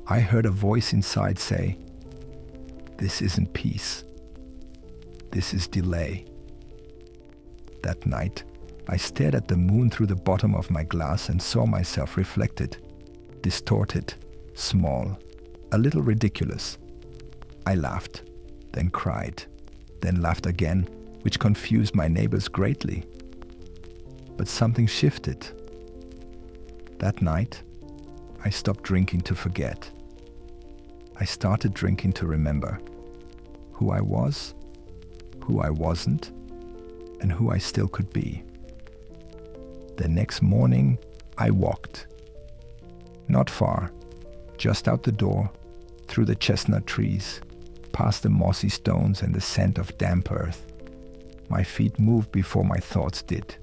Speaker 1: I heard a voice inside say, "This isn't peace. This is delay." That night, I stared at the moon through the bottom of my glass and saw myself reflected, distorted, small, a little ridiculous. I laughed, then cried, then laughed again, which confused my neighbors greatly. But something shifted. That night, I stopped drinking to forget. I started drinking to remember who I was, who I wasn't, and who I still could be. The next morning, I walked. Not far, just out the door, through the chestnut trees, past the mossy stones and the scent of damp earth. My feet moved before my thoughts did.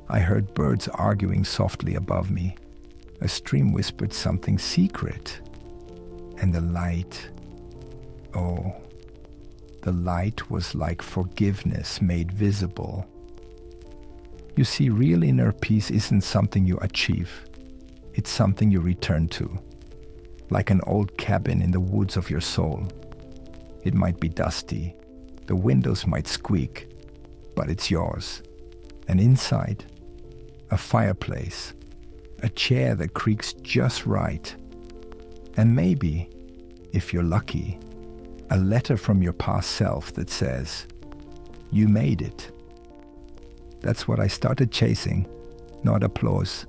Speaker 1: I heard birds arguing softly above me. A stream whispered something secret. And the light, oh, the light was like forgiveness made visible. You see, real inner peace isn't something you achieve. It's something you return to, like an old cabin in the woods of your soul. It might be dusty, the windows might squeak, but it's yours. And inside, a fireplace, a chair that creaks just right, and maybe, if you're lucky, a letter from your past self that says, "You made it." That's what I started chasing. Not applause,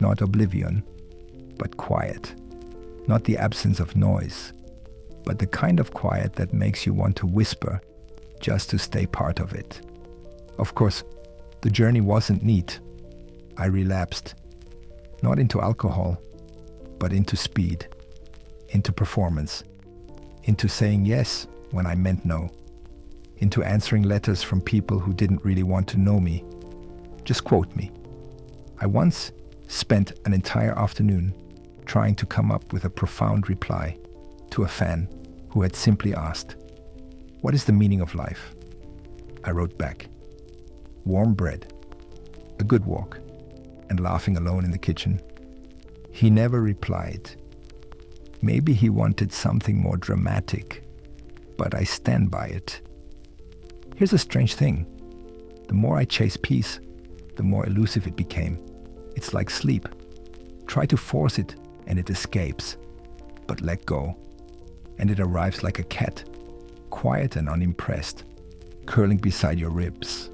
Speaker 1: not oblivion, but quiet. Not the absence of noise, but the kind of quiet that makes you want to whisper just to stay part of it. Of course, the journey wasn't neat. I relapsed, not into alcohol, but into speed, into performance, into saying yes when I meant no, into answering letters from people who didn't really want to know me. Just quote me. I once spent an entire afternoon trying to come up with a profound reply to a fan who had simply asked, "What is the meaning of life?" I wrote back, "Warm bread, a good walk, and laughing alone in the kitchen." He never replied. Maybe he wanted something more dramatic, but I stand by it. Here's a strange thing. The more I chase peace, the more elusive it became. It's like sleep. Try to force it and it escapes. But let go, and it arrives like a cat, quiet and unimpressed, curling beside your ribs.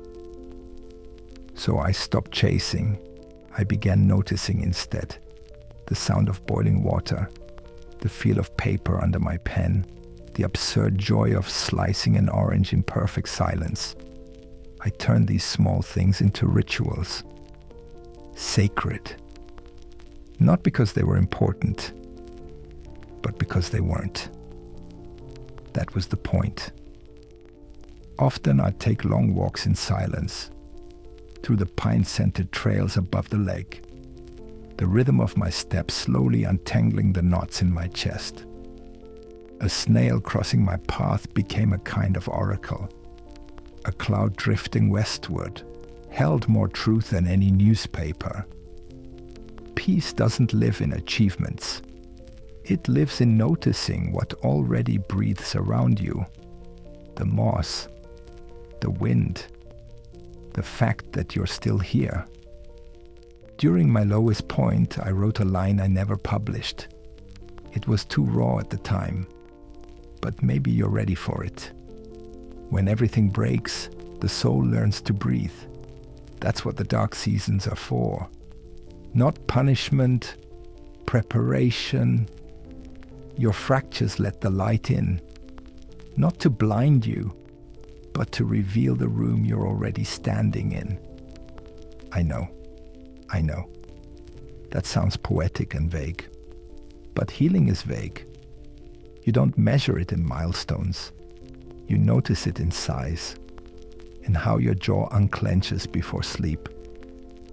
Speaker 1: So I stopped chasing. I began noticing instead the sound of boiling water, the feel of paper under my pen, the absurd joy of slicing an orange in perfect silence. I turned these small things into rituals. Sacred. Not because they were important, but because they weren't. That was the point. Often I'd take long walks in silence, through the pine-scented trails above the lake, the rhythm of my steps slowly untangling the knots in my chest. A snail crossing my path became a kind of oracle. A cloud drifting westward held more truth than any newspaper. Peace doesn't live in achievements. It lives in noticing what already breathes around you. The moss, the wind, the fact that you're still here. During my lowest point, I wrote a line I never published. It was too raw at the time, but maybe you're ready for it. When everything breaks, the soul learns to breathe. That's what the dark seasons are for. Not punishment, preparation. Your fractures let the light in, not to blind you, but to reveal the room you're already standing in. I know. That sounds poetic and vague. But healing is vague. You don't measure it in milestones. You notice it in size, in how your jaw unclenches before sleep,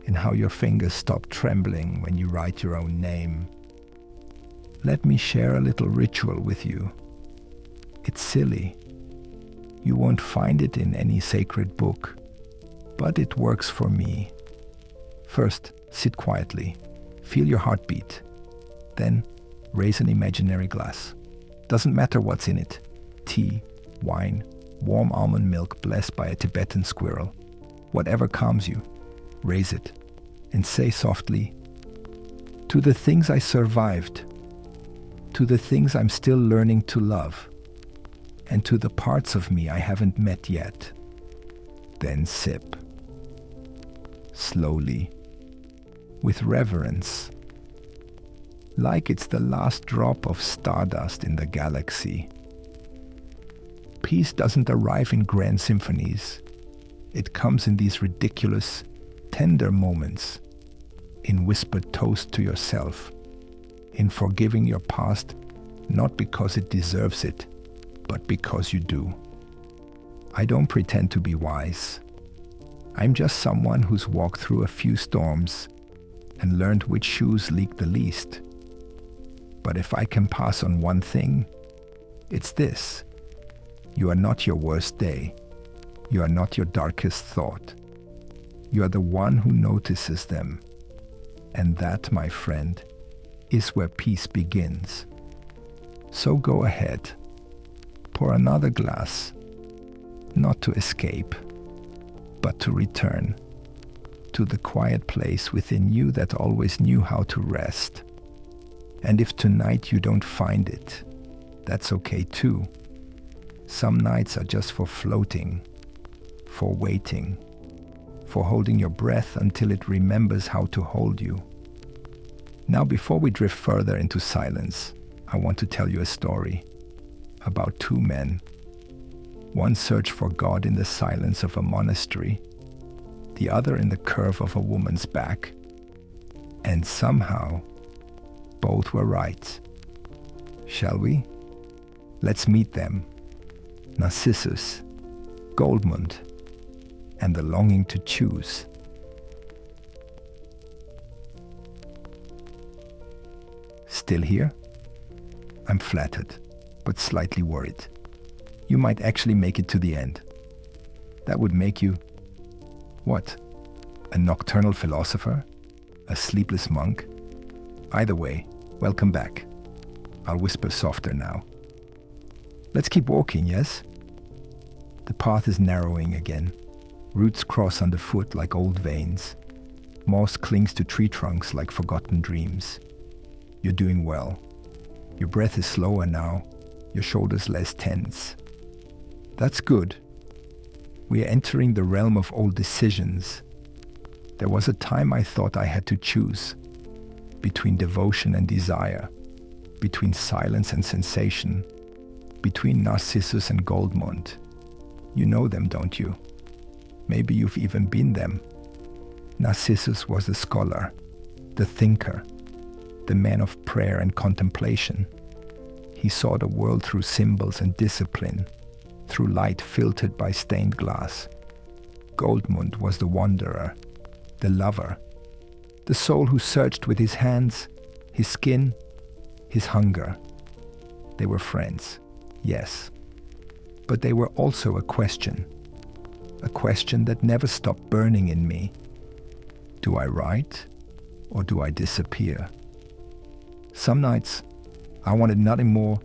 Speaker 1: in how your fingers stop trembling when you write your own name. Let me share a little ritual with you. It's silly. You won't find it in any sacred book, but it works for me. First, sit quietly. Feel your heartbeat. Then, raise an imaginary glass. Doesn't matter what's in it. Tea, wine, warm almond milk blessed by a Tibetan squirrel. Whatever calms you, raise it and say softly, "To the things I survived, to the things I'm still learning to love, and to the parts of me I haven't met yet." Then sip. Slowly, with reverence, like it's the last drop of stardust in the galaxy. Peace doesn't arrive in grand symphonies. It comes in these ridiculous, tender moments, in whispered toast to yourself, in forgiving your past, not because it deserves it, but because you do. I don't pretend to be wise. I'm just someone who's walked through a few storms and learned which shoes leak the least. But if I can pass on one thing, it's this. You are not your worst day. You are not your darkest thought. You are the one who notices them. And that, my friend, is where peace begins. So go ahead. Pour another glass, not to escape, but to return to the quiet place within you that always knew how to rest. And if tonight you don't find it, that's okay too. Some nights are just for floating, for waiting, for holding your breath until it remembers how to hold you. Now, before we drift further into silence, I want to tell you a story about two men. One searched for God in the silence of a monastery, the other in the curve of a woman's back. And somehow, both were right. Shall we? Let's meet them. Narcissus, Goldmund, and the longing to choose. Still here? I'm flattered, but slightly worried. You might actually make it to the end. That would make you, what? A nocturnal philosopher? A sleepless monk? Either way, welcome back. I'll whisper softer now. Let's keep walking, yes? The path is narrowing again. Roots cross underfoot like old veins. Moss clings to tree trunks like forgotten dreams. You're doing well. Your breath is slower now, your shoulders less tense. That's good. We are entering the realm of old decisions. There was a time I thought I had to choose between devotion and desire, between silence and sensation, between Narcissus and Goldmund. You know them, don't you? Maybe you've even been them. Narcissus was the scholar, the thinker, the man of prayer and contemplation. He saw the world through symbols and discipline, through light filtered by stained glass. Goldmund was the wanderer, the lover, The soul who searched with his hands, his skin, his hunger. They were friends, yes. But they were also a question that never stopped burning in me. Do I write or do I disappear? Some nights I wanted nothing more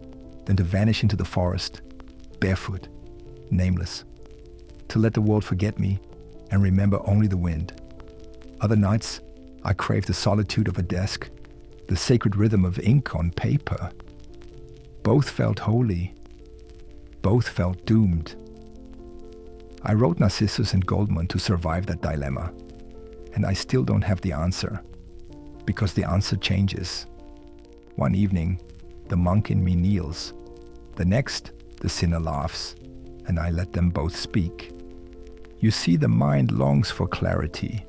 Speaker 1: than to vanish into the forest, barefoot, nameless, to let the world forget me and remember only the wind. Other nights I craved the solitude of a desk, the sacred rhythm of ink on paper. Both felt holy. Both felt doomed. I wrote Narcissus and Goldmund to survive that dilemma, and I still don't have the answer, because the answer changes. One evening, the monk in me kneels. The next, the sinner laughs, and I let them both speak. You see, the mind longs for clarity,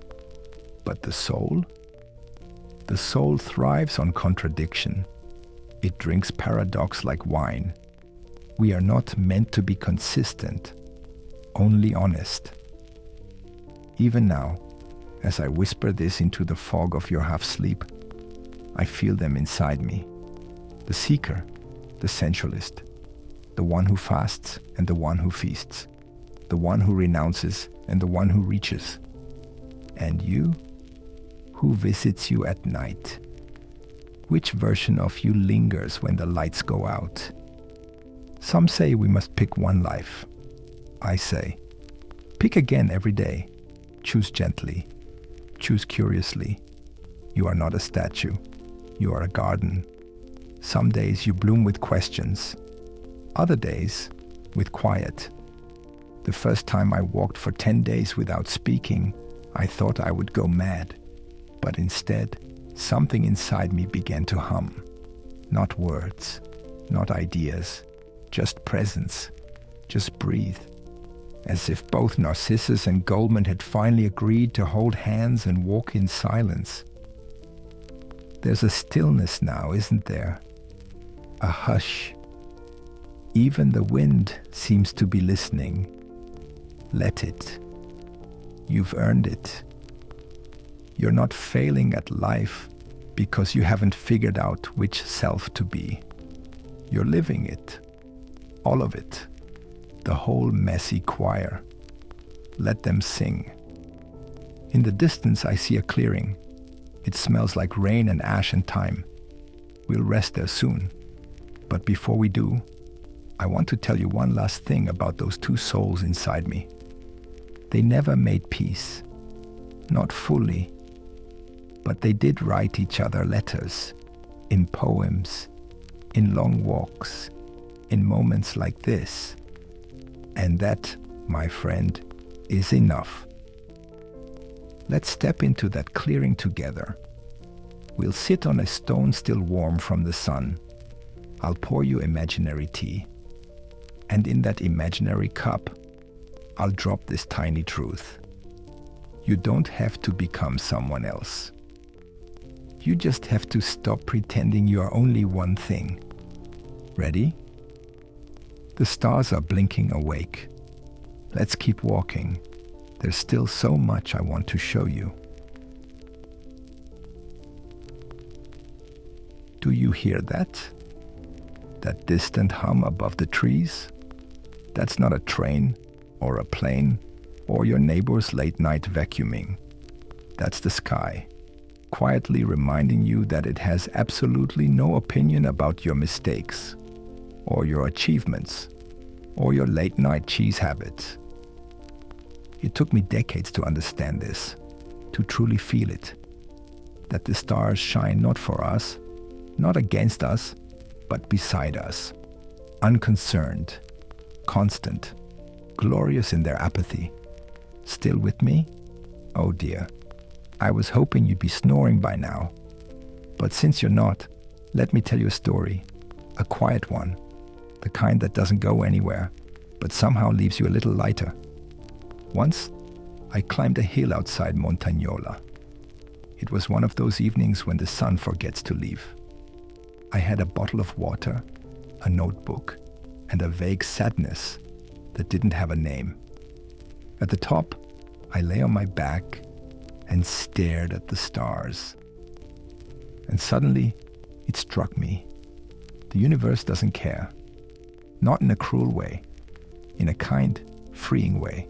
Speaker 1: but the soul? The soul thrives on contradiction. It drinks paradox like wine. We are not meant to be consistent, only honest. Even now, as I whisper this into the fog of your half-sleep, I feel them inside me. The seeker, the sensualist, the one who fasts and the one who feasts, the one who renounces and the one who reaches. And you, who visits you at night? Which version of you lingers when the lights go out? Some say we must pick one life. I say, pick again every day. Choose gently. Choose curiously. You are not a statue. You are a garden. Some days you bloom with questions. Other days, with quiet. The first time I walked for 10 days without speaking, I thought I would go mad. But instead, something inside me began to hum. Not words, not ideas, just presence. Just breathe. As if both Narcissus and Goldmund had finally agreed to hold hands and walk in silence. There's a stillness now, isn't there? A hush. Even the wind seems to be listening. Let it. You've earned it. You're not failing at life because you haven't figured out which self to be. You're living it. All of it. The whole messy choir. Let them sing. In the distance I see a clearing. It smells like rain and ash and time. We'll rest there soon. But before we do, I want to tell you one last thing about those two souls inside me. They never made peace. Not fully. But they did write each other letters. In poems. In long walks. In moments like this. And that, my friend, is enough. Let's step into that clearing together. We'll sit on a stone still warm from the sun. I'll pour you imaginary tea. And in that imaginary cup, I'll drop this tiny truth. You don't have to become someone else. You just have to stop pretending you are only one thing. Ready? The stars are blinking awake. Let's keep walking. There's still so much I want to show you. Do you hear that? That distant hum above the trees? That's not a train, or a plane, or your neighbor's late-night vacuuming. That's the sky, quietly reminding you that it has absolutely no opinion about your mistakes, or your achievements, or your late-night cheese habits. It took me decades to understand this, to truly feel it, that the stars shine not for us, not against us, but beside us, unconcerned, constant, glorious in their apathy. Still with me? Oh dear, I was hoping you'd be snoring by now. But since you're not, let me tell you a story, a quiet one, the kind that doesn't go anywhere, but somehow leaves you a little lighter. Once, I climbed a hill outside Montagnola. It was one of those evenings when the sun forgets to leave. I had a bottle of water, a notebook, and a vague sadness that didn't have a name. At the top, I lay on my back and stared at the stars. And suddenly, it struck me. The universe doesn't care. Not in a cruel way. In a kind, freeing way.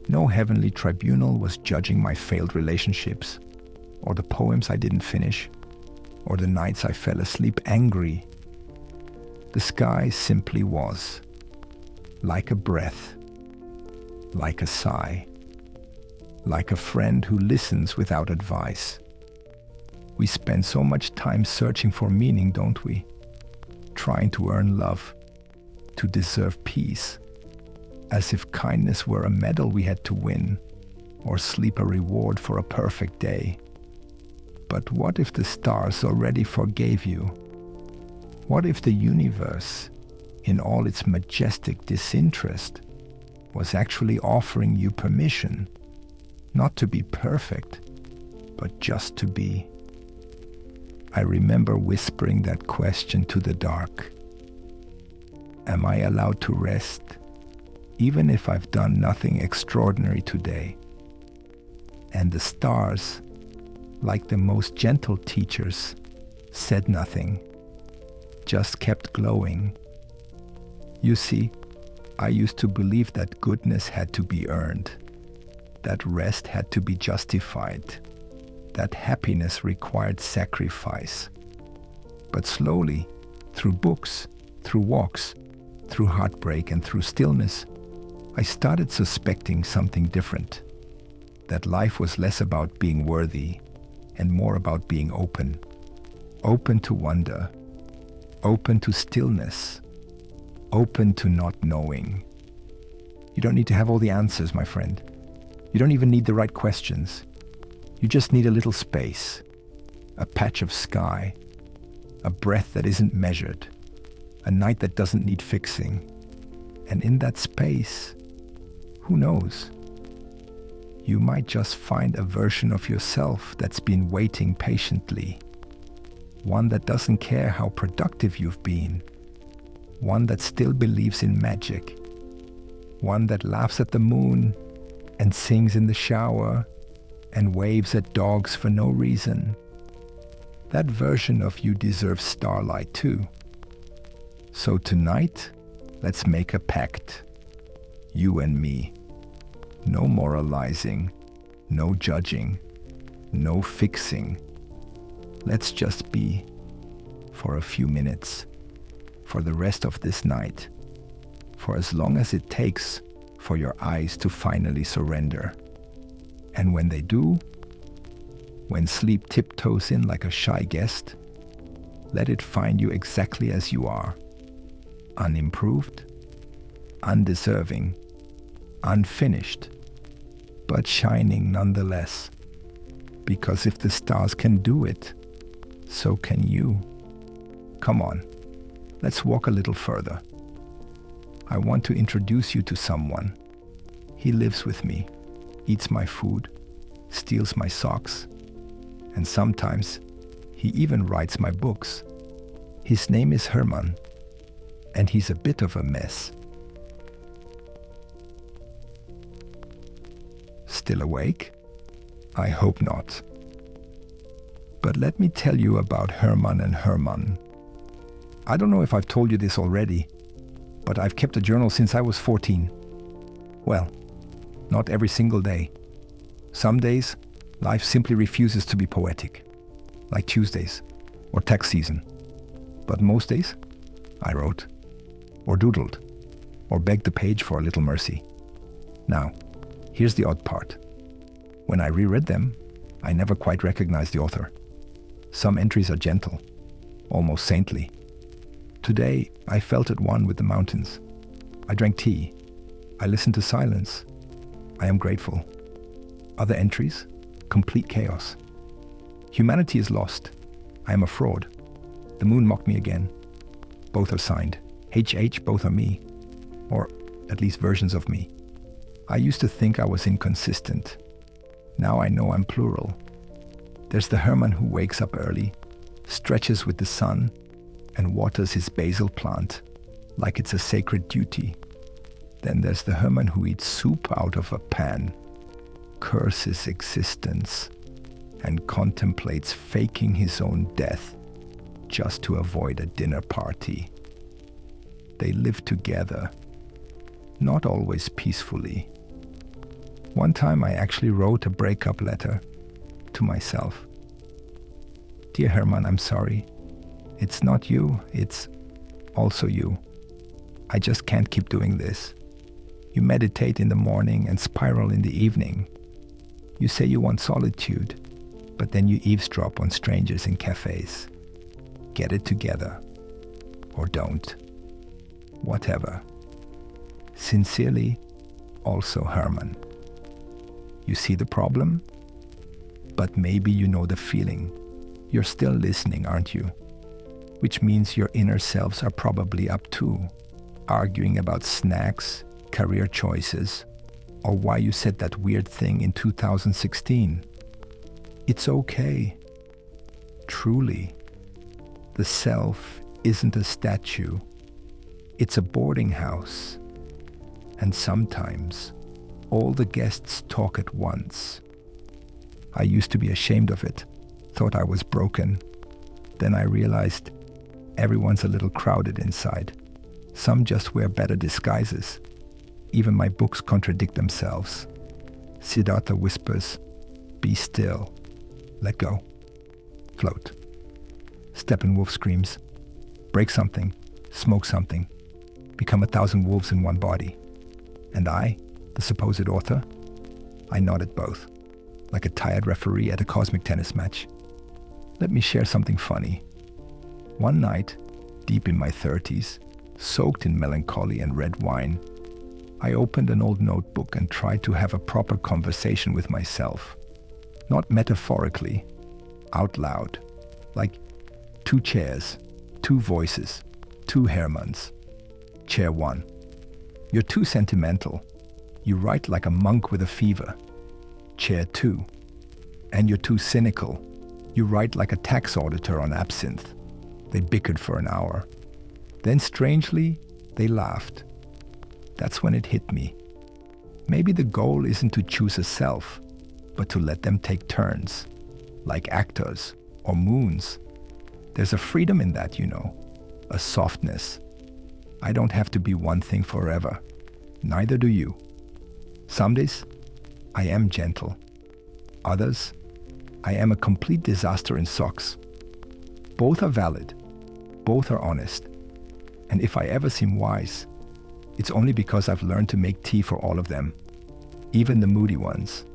Speaker 1: No heavenly tribunal was judging my failed relationships, or the poems I didn't finish, or the nights I fell asleep angry. The sky simply was. Like a breath. Like a sigh. Like a friend who listens without advice. We spend so much time searching for meaning, don't we? Trying to earn love, to deserve peace, as if kindness were a medal we had to win, or sleep a reward for a perfect day. But what if the stars already forgave you? What if the universe, in all its majestic disinterest, was actually offering you permission, not to be perfect, but just to be? I remember whispering that question to the dark. Am I allowed to rest, even if I've done nothing extraordinary today? And the stars, like the most gentle teachers, said nothing, just kept glowing. You see, I used to believe that goodness had to be earned, that rest had to be justified, that happiness required sacrifice. But slowly, through books, through walks, through heartbreak and through stillness, I started suspecting something different. That life was less about being worthy and more about being open. Open to wonder, open to stillness, open to not knowing. You don't need to have all the answers, my friend. You don't even need the right questions. You just need a little space, a patch of sky, a breath that isn't measured, a night that doesn't need fixing. And in that space, who knows? You might just find a version of yourself that's been waiting patiently. One that doesn't care how productive you've been. One that still believes in magic. One that laughs at the moon and sings in the shower and waves at dogs for no reason. That version of you deserves starlight too. So tonight, let's make a pact. You and me. No moralizing, no judging, no fixing. Let's just be for a few minutes, for the rest of this night, for as long as it takes for your eyes to finally surrender. And when they do, when sleep tiptoes in like a shy guest, let it find you exactly as you are, unimproved, undeserving, unfinished, but shining nonetheless. Because if the stars can do it, so can you. Come on, let's walk a little further. I want to introduce you to someone. He lives with me, eats my food, steals my socks, and sometimes he even writes my books. His name is Hermann, and he's a bit of a mess. Still awake? I hope not. But let me tell you about Hermann and Hermann. I don't know if I've told you this already, but I've kept a journal since I was 14. Well, not every single day. Some days, life simply refuses to be poetic, like Tuesdays or tax season. But most days, I wrote, or doodled, or begged the page for a little mercy. Now, here's the odd part. When I reread them, I never quite recognized the author. Some entries are gentle, almost saintly. Today, I felt at one with the mountains. I drank tea. I listened to silence. I am grateful. Other entries, complete chaos. Humanity is lost. I am a fraud. The moon mocked me again. Both are signed. HH, both are me. Or at least versions of me. I used to think I was inconsistent. Now I know I'm plural. There's the Hermann who wakes up early, stretches with the sun, and waters his basil plant like it's a sacred duty. Then there's the Hermann who eats soup out of a pan, curses existence and contemplates faking his own death just to avoid a dinner party. They live together, not always peacefully. One time I actually wrote a breakup letter to myself. Dear Hermann, I'm sorry. It's not you, it's also you. I just can't keep doing this. You meditate in the morning and spiral in the evening. You say you want solitude, but then you eavesdrop on strangers in cafes. Get it together. Or don't. Whatever. Sincerely, also Hermann. You see the problem? But maybe you know the feeling. You're still listening, aren't you? Which means your inner selves are probably up too, arguing about snacks, career choices, or why you said that weird thing in 2016. It's okay. Truly. The self isn't a statue. It's a boarding house. And sometimes, all the guests talk at once. I used to be ashamed of it, thought I was broken. Then I realized everyone's a little crowded inside. Some just wear better disguises. Even my books contradict themselves. Siddhartha whispers, be still, let go, float. Steppenwolf screams, break something, smoke something, become 1,000 wolves in one body. And I, the supposed author, I nodded both, like a tired referee at a cosmic tennis match. Let me share something funny. One night, deep in my 30s, soaked in melancholy and red wine, I opened an old notebook and tried to have a proper conversation with myself. Not metaphorically, out loud, like 2 chairs, 2 voices, 2 Hermanns. Chair 1. You're too sentimental. You write like a monk with a fever. Chair 2. And you're too cynical. You write like a tax auditor on absinthe. They bickered for an hour. Then strangely, they laughed. That's when it hit me. Maybe the goal isn't to choose a self, but to let them take turns, like actors or moons. There's a freedom in that, you know, a softness. I don't have to be one thing forever. Neither do you. Some days, I am gentle. Others, I am a complete disaster in socks. Both are valid. Both are honest. And if I ever seem wise, it's only because I've learned to make tea for all of them, even the moody ones.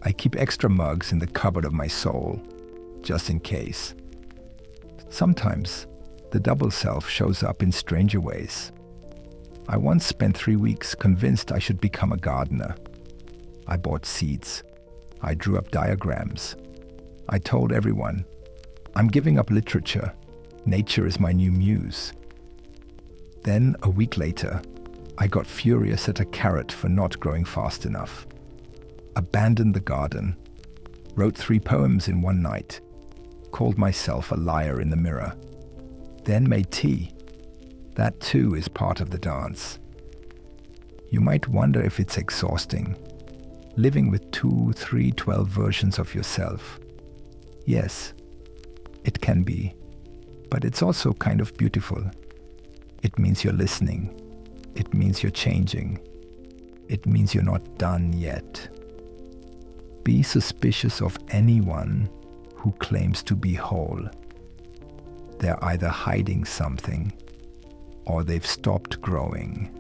Speaker 1: I keep extra mugs in the cupboard of my soul, just in case. Sometimes, the double self shows up in stranger ways. I once spent 3 weeks convinced I should become a gardener. I bought seeds. I drew up diagrams. I told everyone, I'm giving up literature. Nature is my new muse. Then, a week later, I got furious at a carrot for not growing fast enough. Abandoned the garden. Wrote 3 poems in one night. Called myself a liar in the mirror. Then made tea. That too is part of the dance. You might wonder if it's exhausting, living with 2, 3, 12 versions of yourself. Yes, it can be, but it's also kind of beautiful. It means you're listening. It means you're changing. It means you're not done yet. Be suspicious of anyone who claims to be whole. They're either hiding something or they've stopped growing.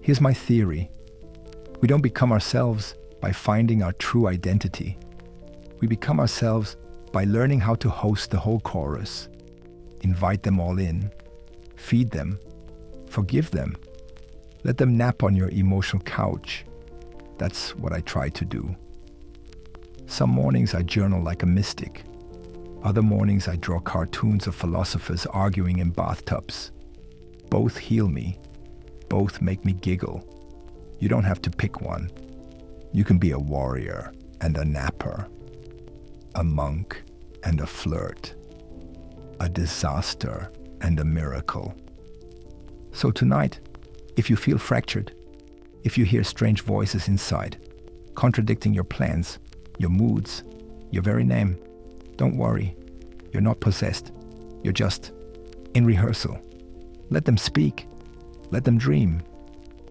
Speaker 1: Here's my theory. We don't become ourselves by finding our true identity. We become ourselves by learning how to host the whole chorus, invite them all in, feed them, forgive them, let them nap on your emotional couch. That's what I try to do. Some mornings I journal like a mystic. Other mornings I draw cartoons of philosophers arguing in bathtubs. Both heal me. Both make me giggle. You don't have to pick one. You can be a warrior and a napper, a monk and a flirt, a disaster and a miracle. So tonight, if you feel fractured, if you hear strange voices inside, contradicting your plans, your moods, your very name. Don't worry, you're not possessed. You're just in rehearsal. Let them speak. Let them dream.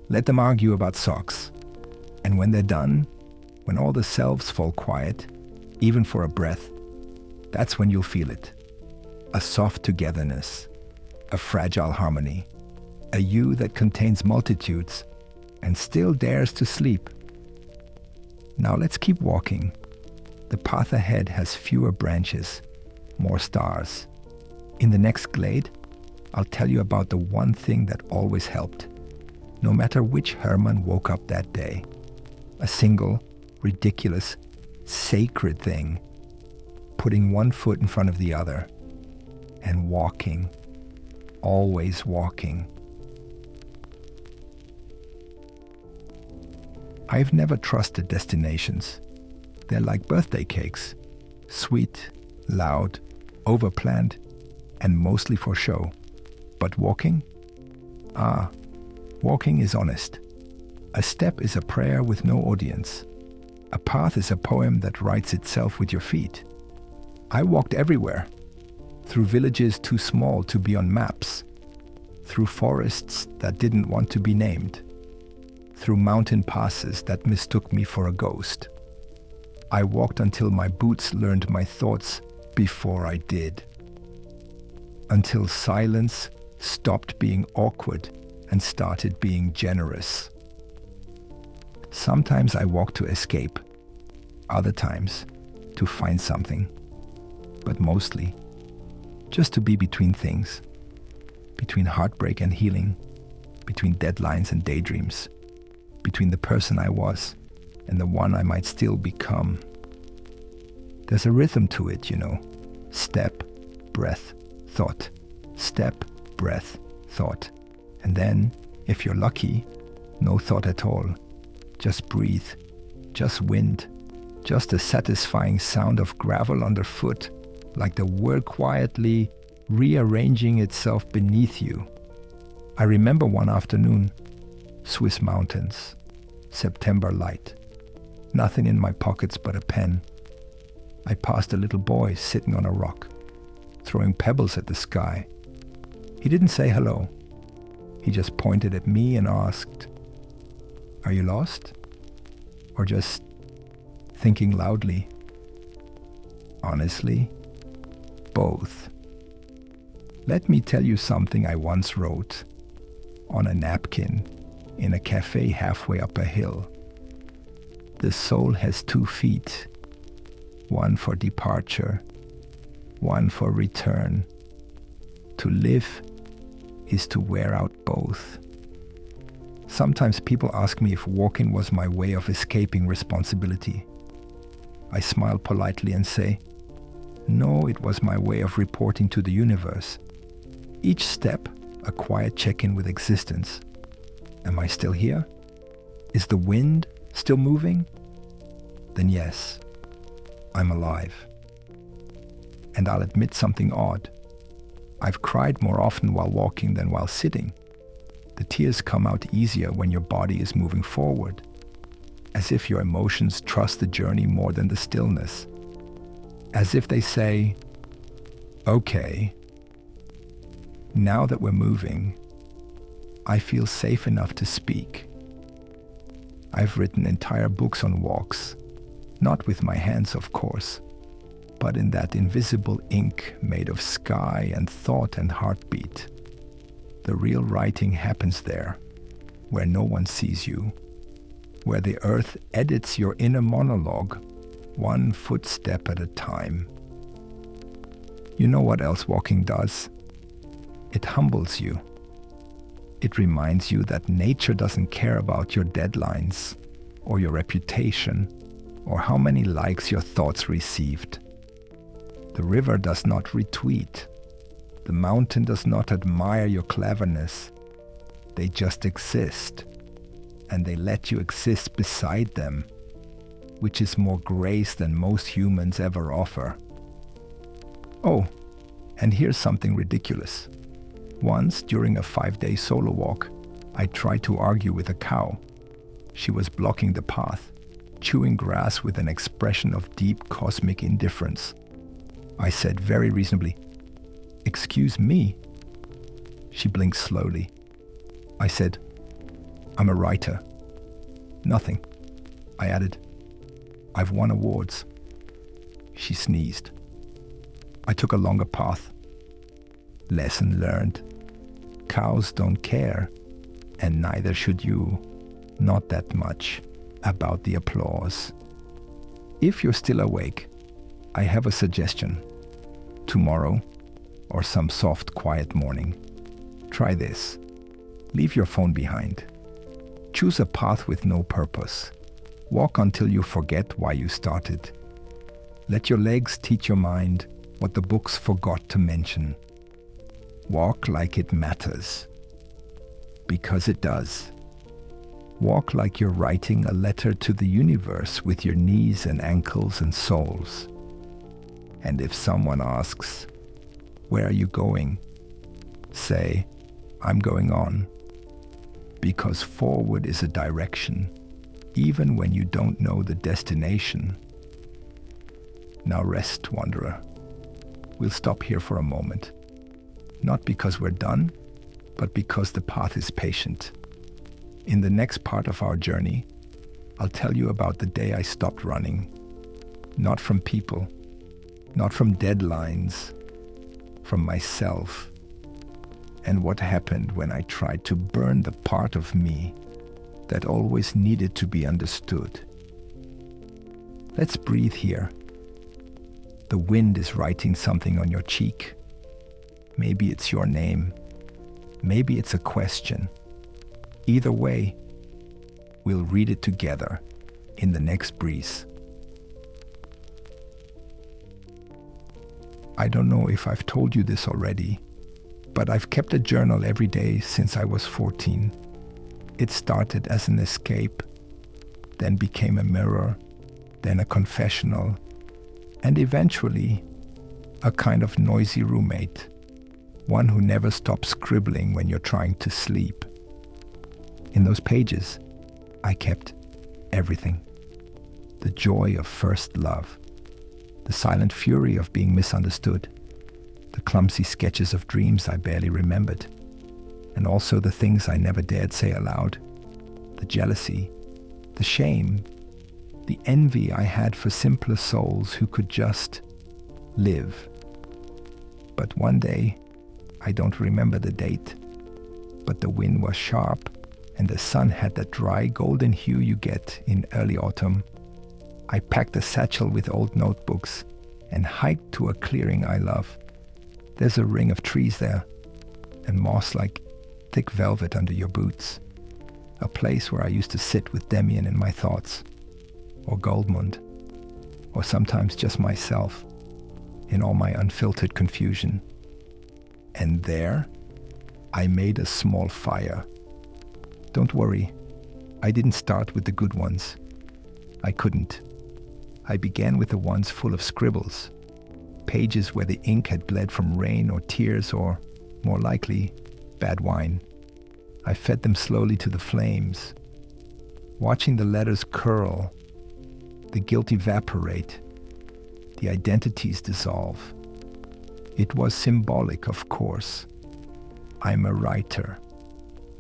Speaker 1: Let them argue about socks. And when they're done, when all the selves fall quiet, even for a breath, that's when you'll feel it. A soft togetherness, a fragile harmony, a you that contains multitudes and still dares to sleep. Now let's keep walking. The path ahead has fewer branches, more stars. In the next glade, I'll tell you about the one thing that always helped, no matter which Hermann woke up that day. A single, ridiculous, sacred thing, putting one foot in front of the other and walking, always walking. I've never trusted destinations. They're like birthday cakes, sweet, loud, overplanned, and mostly for show. But walking? Walking is honest. A step is a prayer with no audience. A path is a poem that writes itself with your feet. I walked everywhere, through villages too small to be on maps, through forests that didn't want to be named, through mountain passes that mistook me for a ghost. I walked until my boots learned my thoughts before I did. Until silence stopped being awkward and started being generous. Sometimes I walk to escape, other times to find something, but mostly just to be between things, between heartbreak and healing, between deadlines and daydreams, between the person I was and the one I might still become. There's a rhythm to it, you know. Step, breath, thought. Step, breath, thought. And then, if you're lucky, no thought at all. Just breathe, just wind, just a satisfying sound of gravel underfoot, like the world quietly rearranging itself beneath you. I remember one afternoon, Swiss mountains, September light, nothing in my pockets but a pen. I passed a little boy sitting on a rock, throwing pebbles at the sky. He didn't say hello. He just pointed at me and asked, "Are you lost? Or just thinking loudly?" Honestly, both. Let me tell you something I once wrote on a napkin in a cafe halfway up a hill. The soul has 2 feet, one for departure, one for return. To live is to wear out both. Sometimes people ask me if walking was my way of escaping responsibility. I smile politely and say, no, it was my way of reporting to the universe. Each step, a quiet check-in with existence. Am I still here? Is the wind still moving? Then yes, I'm alive. And I'll admit something odd. I've cried more often while walking than while sitting. The tears come out easier when your body is moving forward, as if your emotions trust the journey more than the stillness. As if they say, okay, now that we're moving, I feel safe enough to speak. I've written entire books on walks, not with my hands, of course, but in that invisible ink made of sky and thought and heartbeat. The real writing happens there, where no one sees you, where the earth edits your inner monologue, one footstep at a time. You know what else walking does? It humbles you. It reminds you that nature doesn't care about your deadlines, or your reputation, or how many likes your thoughts received. The river does not retweet. The mountain does not admire your cleverness. They just exist, and they let you exist beside them, which is more grace than most humans ever offer. Oh, and here's something ridiculous. Once, during a 5-day solo walk, I tried to argue with a cow. She was blocking the path, chewing grass with an expression of deep cosmic indifference. I said very reasonably, "Excuse me?" She blinked slowly. I said, "I'm a writer." "Nothing," I added. "I've won awards." She sneezed. I took a longer path. Lesson learned. Cows don't care, and neither should you. Not that much about the applause. If you're still awake, I have a suggestion. Tomorrow, or some soft, quiet morning, try this. Leave your phone behind. Choose a path with no purpose. Walk until you forget why you started. Let your legs teach your mind what the books forgot to mention. Walk like it matters. Because it does. Walk like you're writing a letter to the universe with your knees and ankles and soles. And if someone asks, "Where are you going?" say, "I'm going on." Because forward is a direction, even when you don't know the destination. Now rest, wanderer. We'll stop here for a moment. Not because we're done, but because the path is patient. In the next part of our journey, I'll tell you about the day I stopped running. Not from people, not from deadlines, from myself. And what happened when I tried to burn the part of me that always needed to be understood. Let's breathe here. The wind is writing something on your cheek. Maybe it's your name. Maybe it's a question. Either way, we'll read it together in the next breeze. I don't know if I've told you this already, but I've kept a journal every day since I was 14. It started as an escape, then became a mirror, then a confessional, and eventually a kind of noisy roommate, one who never stops scribbling when you're trying to sleep. In those pages, I kept everything. The joy of first love, the silent fury of being misunderstood, the clumsy sketches of dreams I barely remembered, and also the things I never dared say aloud, the jealousy, the shame, the envy I had for simpler souls who could just live. But one day, I don't remember the date, but the wind was sharp and the sun had that dry golden hue you get in early autumn. I packed a satchel with old notebooks and hiked to a clearing I love. There's a ring of trees there, and moss like thick velvet under your boots. A place where I used to sit with Demian in my thoughts, or Goldmund, or sometimes just myself, in all my unfiltered confusion. And there, I made a small fire. Don't worry, I didn't start with the good ones. I couldn't. I began with the ones full of scribbles, pages where the ink had bled from rain or tears or, more likely, bad wine. I fed them slowly to the flames, watching the letters curl, the guilt evaporate, the identities dissolve. It was symbolic, of course. I'm a writer.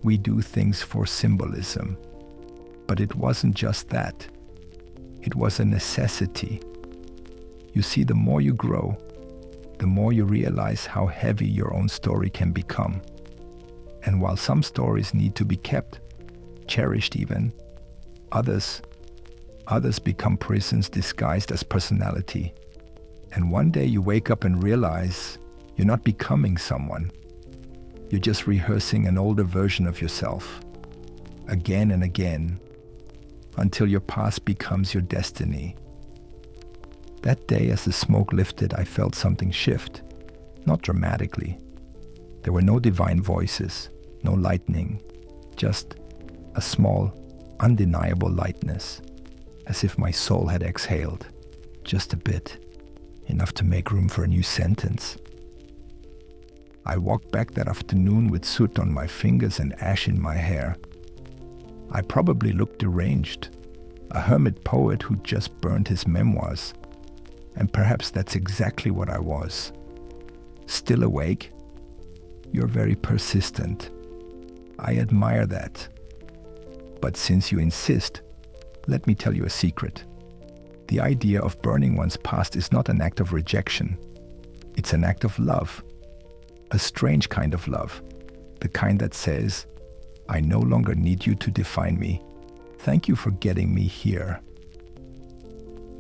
Speaker 1: We do things for symbolism. But it wasn't just that. It was a necessity. You see, the more you grow, the more you realize how heavy your own story can become. And while some stories need to be kept, cherished even, others become prisons disguised as personality. And one day you wake up and realize you're not becoming someone. You're just rehearsing an older version of yourself, again and again, until your past becomes your destiny. That day, as the smoke lifted, I felt something shift, not dramatically. There were no divine voices, no lightning, just a small, undeniable lightness, as if my soul had exhaled, just a bit, enough to make room for a new sentence. I walked back that afternoon with soot on my fingers and ash in my hair. I probably looked deranged. a hermit poet who just burned his memoirs. And perhaps that's exactly what I was. Still awake? You're very persistent. I admire that. But since you insist, let me tell you a secret. The idea of burning one's past is not an act of rejection. It's an act of love. A strange kind of love. The kind that says, I no longer need you to define me. Thank you for getting me here.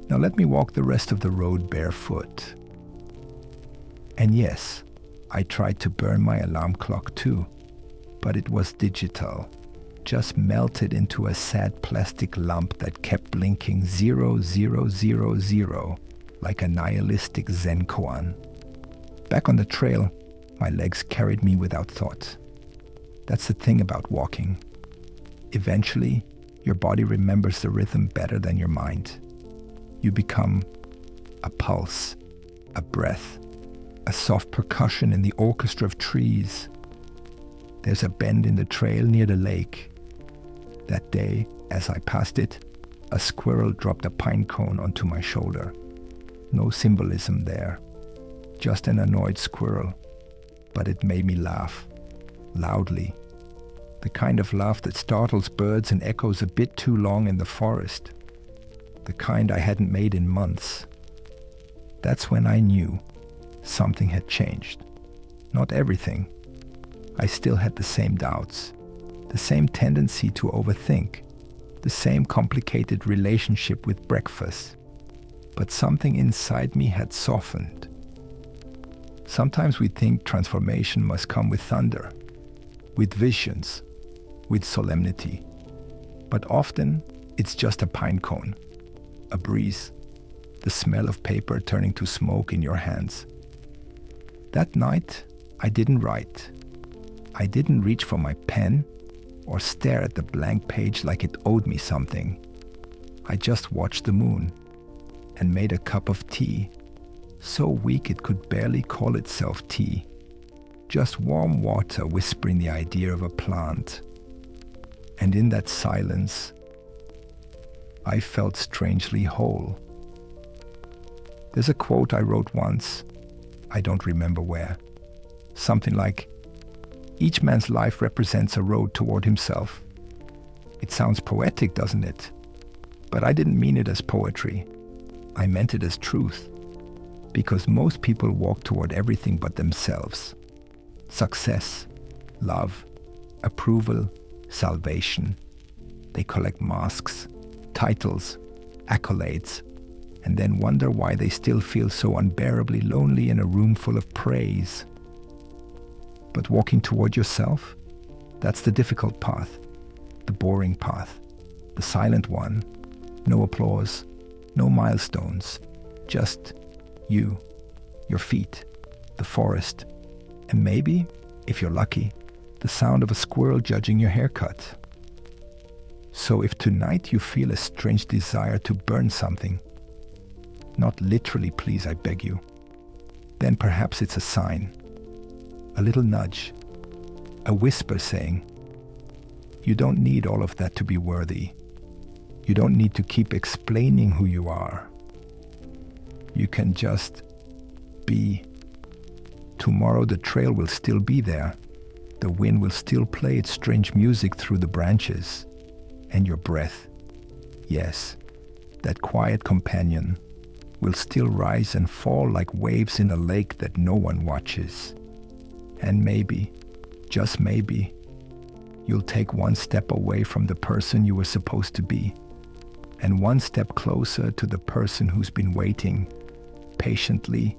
Speaker 1: Now let me walk the rest of the road barefoot. And yes, I tried to burn my alarm clock too, but it was digital, just melted into a sad plastic lump that kept blinking 0000 like a nihilistic Zen koan. Back on the trail, my legs carried me without thought. That's the thing about walking. Eventually, your body remembers the rhythm better than your mind. You become a pulse, a breath, a soft percussion in the orchestra of trees. There's a bend in the trail near the lake. That day, as I passed it, a squirrel dropped a pine cone onto my shoulder. No symbolism there, just an annoyed squirrel. But it made me laugh, loudly. The kind of laugh that startles birds and echoes a bit too long in the forest. The kind I hadn't made in months. That's when I knew something had changed. Not everything. I still had the same doubts, the same tendency to overthink, the same complicated relationship with breakfast. But something inside me had softened. Sometimes we think transformation must come with thunder, with visions, with solemnity. But often it's just a pine cone, a breeze, the smell of paper turning to smoke in your hands. That night, I didn't write. I didn't reach for my pen or stare at the blank page like it owed me something. I just watched the moon and made a cup of tea, so weak it could barely call itself tea. Just warm water whispering the idea of a plant. And in that silence, I felt strangely whole. There's a quote I wrote once, I don't remember where. Something like, each man's life represents a road toward himself. It sounds poetic, doesn't it? But I didn't mean it as poetry. I meant it as truth. Because most people walk toward everything but themselves. Success, love, approval, salvation. They collect masks, titles, accolades, and then wonder why they still feel so unbearably lonely in a room full of praise. But walking toward yourself, that's the difficult path, the boring path, the silent one. No applause, no milestones, just you, your feet, the forest, and maybe, if you're lucky, the sound of a squirrel judging your haircut. So if tonight you feel a strange desire to burn something, not literally, please, I beg you, then perhaps it's a sign, a little nudge, a whisper saying, you don't need all of that to be worthy. You don't need to keep explaining who you are. You can just be. Tomorrow the trail will still be there. The wind will still play its strange music through the branches. And your breath, yes, that quiet companion, will still rise and fall like waves in a lake that no one watches. And maybe, just maybe, you'll take one step away from the person you were supposed to be, and one step closer to the person who's been waiting patiently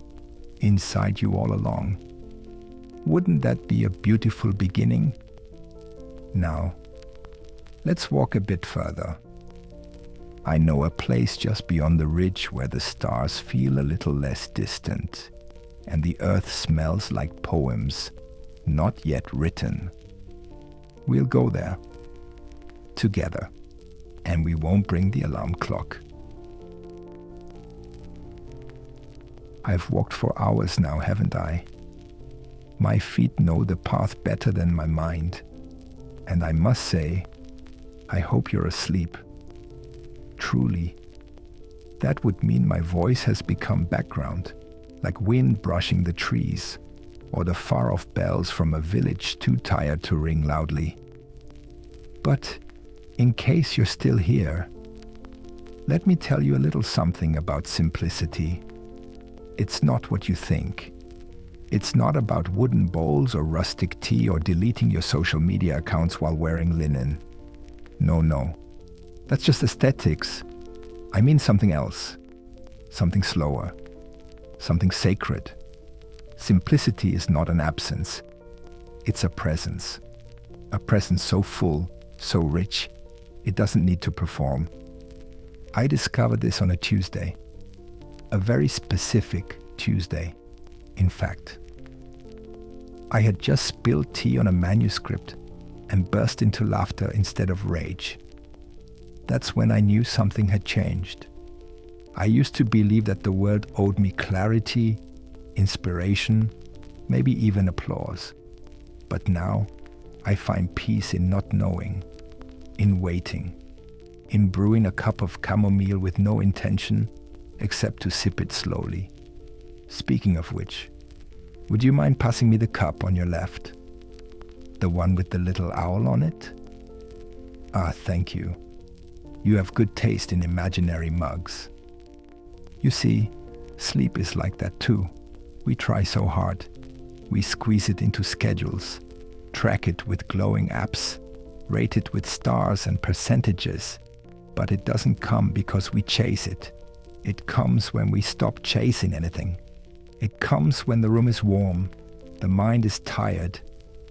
Speaker 1: inside you all along. Wouldn't that be a beautiful beginning? Now, let's walk a bit further. I know a place just beyond the ridge where the stars feel a little less distant, and the earth smells like poems not yet written. We'll go there, together, and we won't bring the alarm clock. I've walked for hours now, haven't I? My feet know the path better than my mind, and I must say, I hope you're asleep. truly. That would mean my voice has become background, like wind brushing the trees, or the far-off bells from a village too tired to ring loudly. But in case you're still here, let me tell you a little something about simplicity. It's not what you think. It's not about wooden bowls or rustic tea or deleting your social media accounts while wearing linen. No. That's just aesthetics. I mean something else. Something slower. Something sacred. Simplicity is not an absence. It's a presence. A presence so full, so rich, it doesn't need to perform. I discovered this on a Tuesday. A very specific Tuesday, in fact. I had just spilled tea on a manuscript and burst into laughter instead of rage. That's when I knew something had changed. I used to believe that the world owed me clarity, inspiration, maybe even applause. But now, I find peace in not knowing, in waiting, in brewing a cup of chamomile with no intention except to sip it slowly. Speaking of which, would you mind passing me the cup on your left? The one with the little owl on it? Ah, thank you. You have good taste in imaginary mugs. You see, sleep is like that too. We try so hard. We squeeze it into schedules, track it with glowing apps, rate it with stars and percentages. But it doesn't come because we chase it. It comes when we stop chasing anything. It comes when the room is warm, the mind is tired,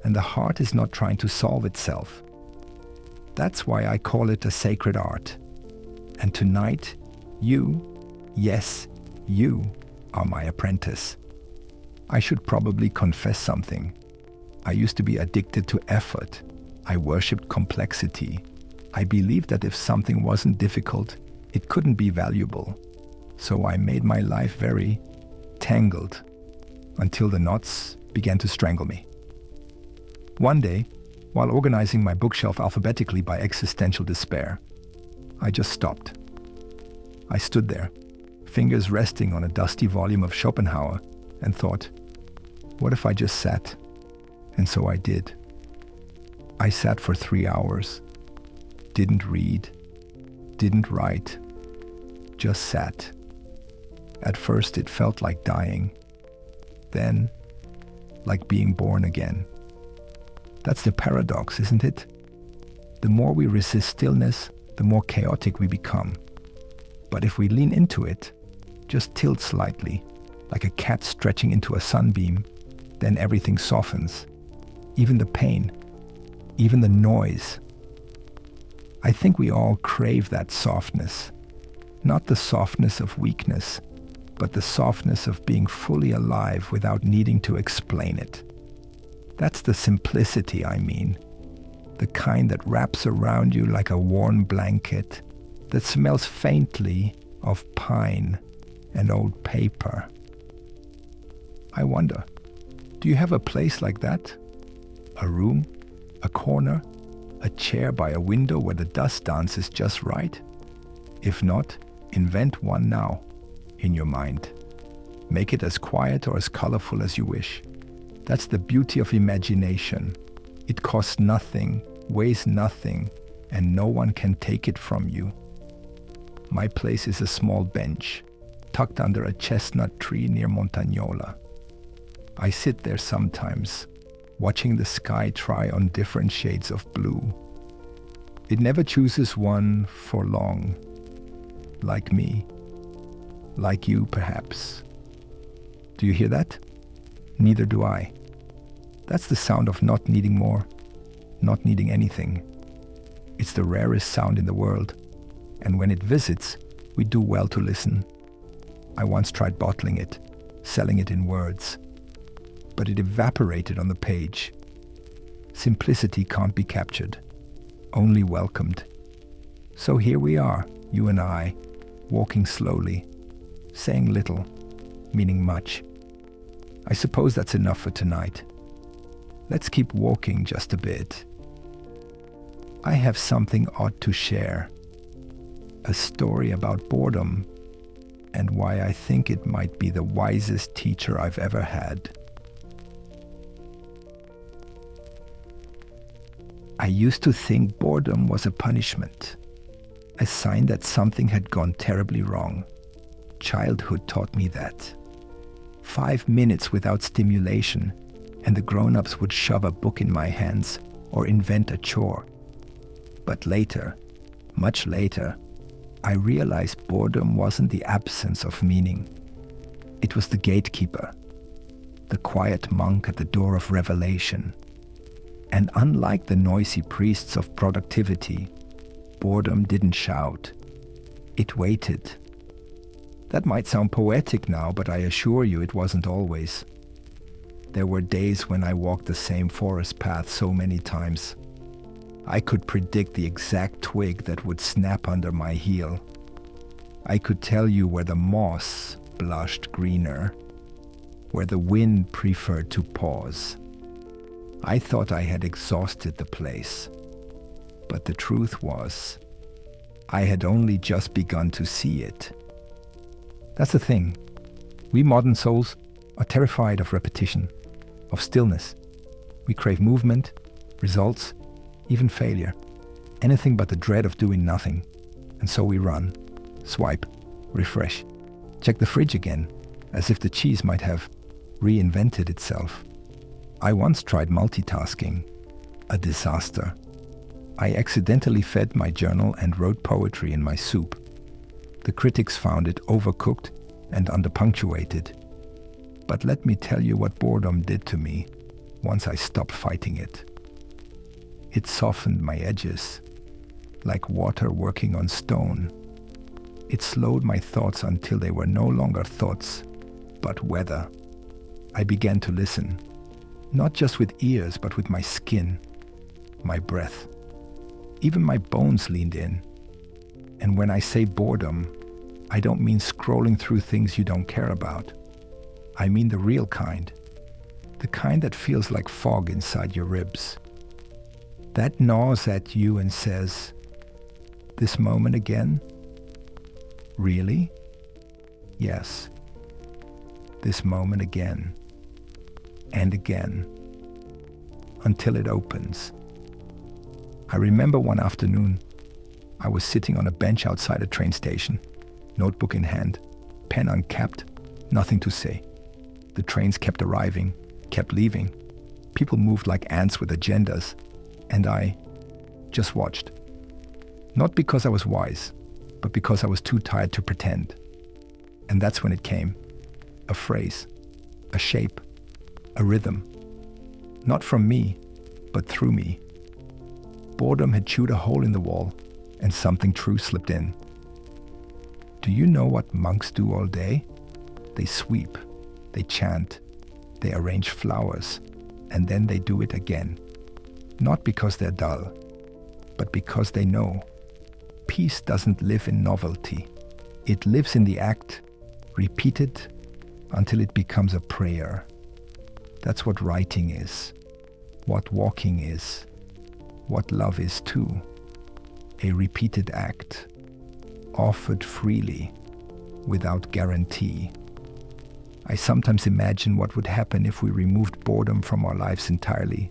Speaker 1: and the heart is not trying to solve itself. That's why I call it a sacred art. And tonight, you, yes, you, are my apprentice. I should probably confess something. I used to be addicted to effort. I worshipped complexity. I believed that if something wasn't difficult, it couldn't be valuable. So I made my life very tangled until the knots began to strangle me. One day, while organizing my bookshelf alphabetically by existential despair, I just stopped. I stood there, fingers resting on a dusty volume of Schopenhauer, and thought, what if I just sat? And so I did. I sat for 3 hours, didn't read, didn't write, just sat. At first it felt like dying, then like being born again. That's the paradox, isn't it? The more we resist stillness, the more chaotic we become. But if we lean into it, just tilt slightly, like a cat stretching into a sunbeam, then everything softens. Even the pain, even the noise. I think we all crave that softness. Not the softness of weakness, but the softness of being fully alive without needing to explain it. That's the simplicity I mean. The kind that wraps around you like a warm blanket, that smells faintly of pine and old paper. I wonder, do you have a place like that? A room? A corner? A chair by a window where the dust dances just right? If not, invent one now, in your mind. Make it as quiet or as colorful as you wish. That's the beauty of imagination. It costs nothing, weighs nothing, and no one can take it from you. My place is a small bench, tucked under a chestnut tree near Montagnola. I sit there sometimes, watching the sky try on different shades of blue. It never chooses one for long, like me, like you perhaps. Do you hear that? Neither do I. That's the sound of not needing more, not needing anything. It's the rarest sound in the world, and when it visits, we do well to listen. I once tried bottling it, selling it in words, but it evaporated on the page. Simplicity can't be captured, only welcomed. So here we are, you and I, walking slowly, saying little, meaning much. I suppose that's enough for tonight. Let's keep walking just a bit. I have something odd to share. a story about boredom and why I think it might be the wisest teacher I've ever had. I used to think boredom was a punishment, a sign that something had gone terribly wrong. Childhood taught me that. 5 minutes without stimulation, and the grown-ups would shove a book in my hands or invent a chore. But later, much later, I realized boredom wasn't the absence of meaning. It was the gatekeeper, the quiet monk at the door of revelation. And unlike the noisy priests of productivity, boredom didn't shout. It waited. That might sound poetic now, but I assure you it wasn't always. There were days when I walked the same forest path so many times. I could predict the exact twig that would snap under my heel. I could tell you where the moss blushed greener, where the wind preferred to pause. I thought I had exhausted the place, but the truth was, I had only just begun to see it. That's the thing. We modern souls are terrified of repetition, of stillness. We crave movement, results, even failure. Anything but the dread of doing nothing. And so we run, swipe, refresh, check the fridge again, as if the cheese might have reinvented itself. I once tried multitasking. A disaster. I accidentally fed my journal and wrote poetry in my soup. The critics found it overcooked and underpunctuated. But let me tell you what boredom did to me once I stopped fighting it. It softened my edges, like water working on stone. It slowed my thoughts until they were no longer thoughts, but weather. I began to listen, not just with ears, but with my skin, my breath. Even my bones leaned in. And when I say boredom, I don't mean scrolling through things you don't care about. I mean the real kind. The kind that feels like fog inside your ribs. That gnaws at you and says, "This moment again? Really? Yes. This moment again. And again. Until it opens." I remember one afternoon, I was sitting on a bench outside a train station, notebook in hand, pen uncapped, nothing to say. The trains kept arriving, kept leaving. People moved like ants with agendas, and I just watched. Not because I was wise, but because I was too tired to pretend. And that's when it came. A phrase, a shape, a rhythm. Not from me, but through me. Boredom had chewed a hole in the wall, and something true slipped in. Do you know what monks do all day? They sweep, they chant, they arrange flowers, and then they do it again. Not because they're dull, but because they know. Peace doesn't live in novelty. It lives in the act, repeated until it becomes a prayer. That's what writing is, what walking is, what love is too. A repeated act, offered freely, without guarantee. I sometimes imagine what would happen if we removed boredom from our lives entirely.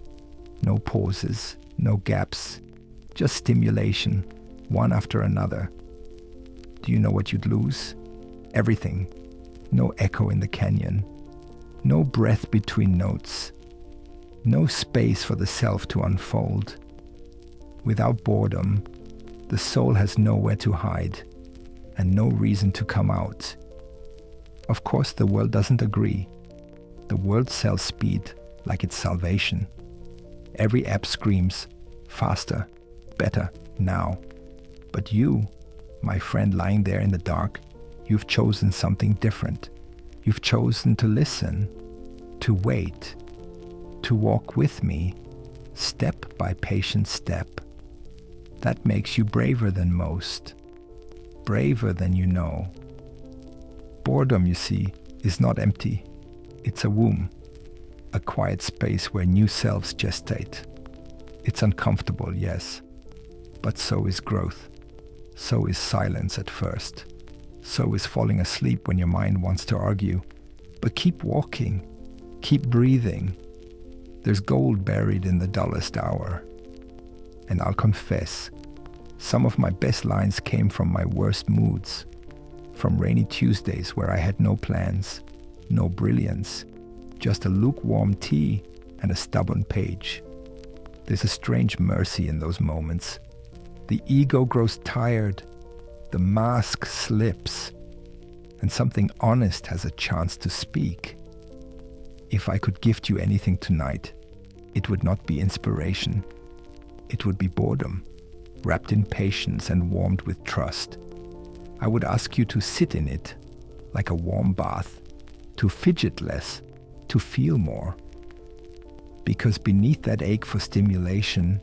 Speaker 1: No pauses, no gaps, just stimulation, one after another. Do you know what you'd lose? Everything. No echo in the canyon. No breath between notes. No space for the self to unfold. Without boredom, the soul has nowhere to hide and no reason to come out. Of course, the world doesn't agree. The world sells speed like it's salvation. Every app screams, faster, better, now. But you, my friend lying there in the dark, you've chosen something different. You've chosen to listen, to wait, to walk with me, step by patient step. That makes you braver than most, braver than you know. Boredom, you see, is not empty. It's a womb, a quiet space where new selves gestate. It's uncomfortable, yes, but so is growth. So is silence at first. So is falling asleep when your mind wants to argue. But keep walking. Keep breathing. There's gold buried in the dullest hour. And I'll confess, some of my best lines came from my worst moods. From rainy Tuesdays where I had no plans, no brilliance, just a lukewarm tea and a stubborn page. There's a strange mercy in those moments. The ego grows tired, the mask slips, and something honest has a chance to speak. If I could gift you anything tonight, it would not be inspiration. It would be boredom, wrapped in patience and warmed with trust. I would ask you to sit in it, like a warm bath, to fidget less, to feel more. Because beneath that ache for stimulation,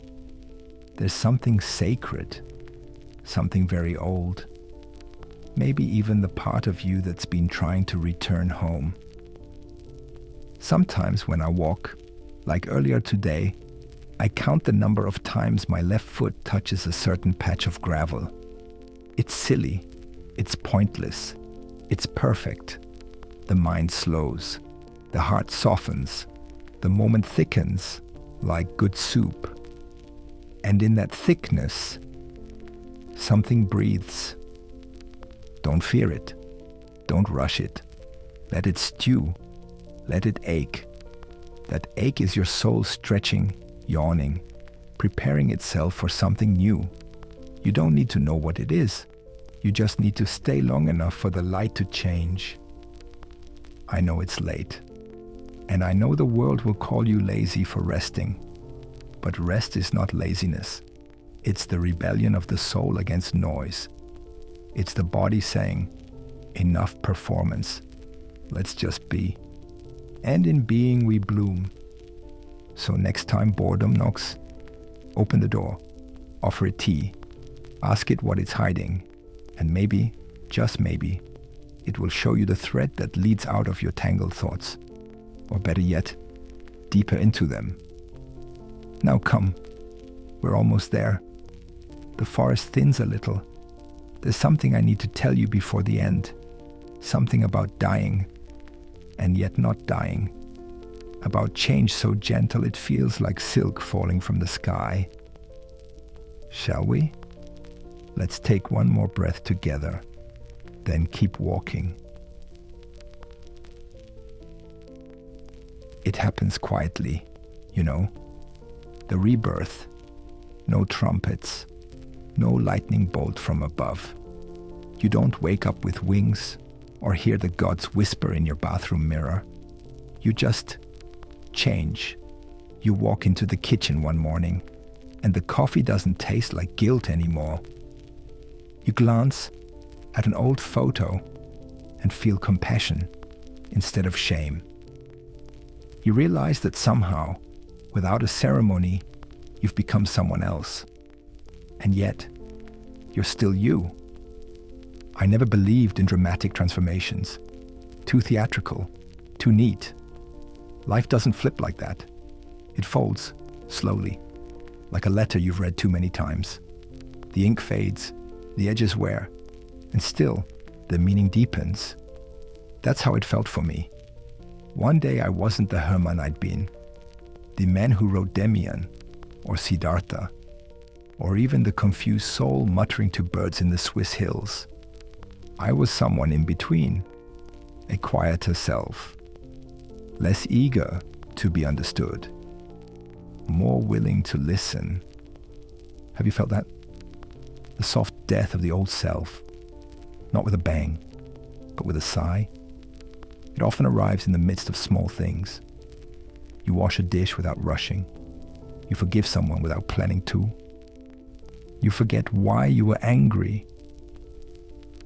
Speaker 1: there's something sacred, something very old. Maybe even the part of you that's been trying to return home. Sometimes when I walk, like earlier today, I count the number of times my left foot touches a certain patch of gravel. It's silly, it's pointless, it's perfect. The mind slows, the heart softens, the moment thickens like good soup. And in that thickness, something breathes. Don't fear it. Don't rush it. Let it stew. Let it ache. That ache is your soul stretching, yawning, preparing itself for something new. You don't need to know what it is. You just need to stay long enough for the light to change. I know it's late. And I know the world will call you lazy for resting. But rest is not laziness. It's the rebellion of the soul against noise. It's the body saying, enough performance. Let's just be. And in being we bloom. So next time boredom knocks, open the door, offer it tea, ask it what it's hiding, and maybe, just maybe, it will show you the thread that leads out of your tangled thoughts. Or better yet, deeper into them. Now come, we're almost there. The forest thins a little. There's something I need to tell you before the end. Something about dying, and yet not dying. About change so gentle it feels like silk falling from the sky. Shall we? Let's take one more breath together, then keep walking. It happens quietly, you know. The rebirth. No trumpets. No lightning bolt from above. You don't wake up with wings or hear the gods whisper in your bathroom mirror. You just change. You walk into the kitchen one morning and the coffee doesn't taste like guilt anymore. You glance at an old photo and feel compassion instead of shame. You realize that somehow, without a ceremony, you've become someone else. And yet, you're still you. I never believed in dramatic transformations. Too theatrical, too neat. Life doesn't flip like that. It folds, slowly, like a letter you've read too many times. The ink fades, the edges wear, and still, the meaning deepens. That's how it felt for me. One day I wasn't the Hermann I'd been. The man who wrote Demian, or Siddhartha, or even the confused soul muttering to birds in the Swiss hills. I was someone in between, a quieter self, less eager to be understood, more willing to listen. Have you felt that? The soft death of the old self, not with a bang, but with a sigh. It often arrives in the midst of small things. You wash a dish without rushing. You forgive someone without planning to. You forget why you were angry.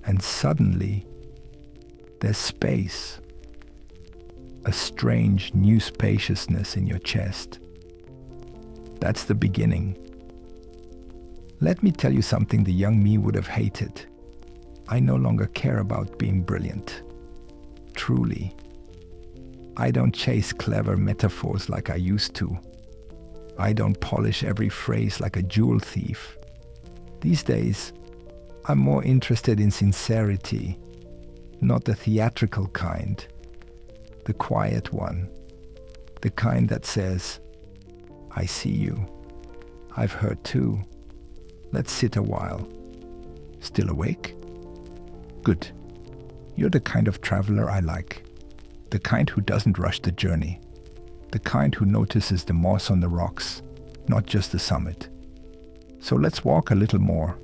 Speaker 1: And suddenly, there's space. A strange new spaciousness in your chest. That's the beginning. Let me tell you something the young me would have hated. I no longer care about being brilliant. Truly. I don't chase clever metaphors like I used to. I don't polish every phrase like a jewel thief. These days, I'm more interested in sincerity, not the theatrical kind, the quiet one, the kind that says, I see you. I've heard too. Let's sit a while. Still awake? Good. You're the kind of traveler I like. The kind who doesn't rush the journey. The kind who notices the moss on the rocks, not just the summit. So let's walk a little more.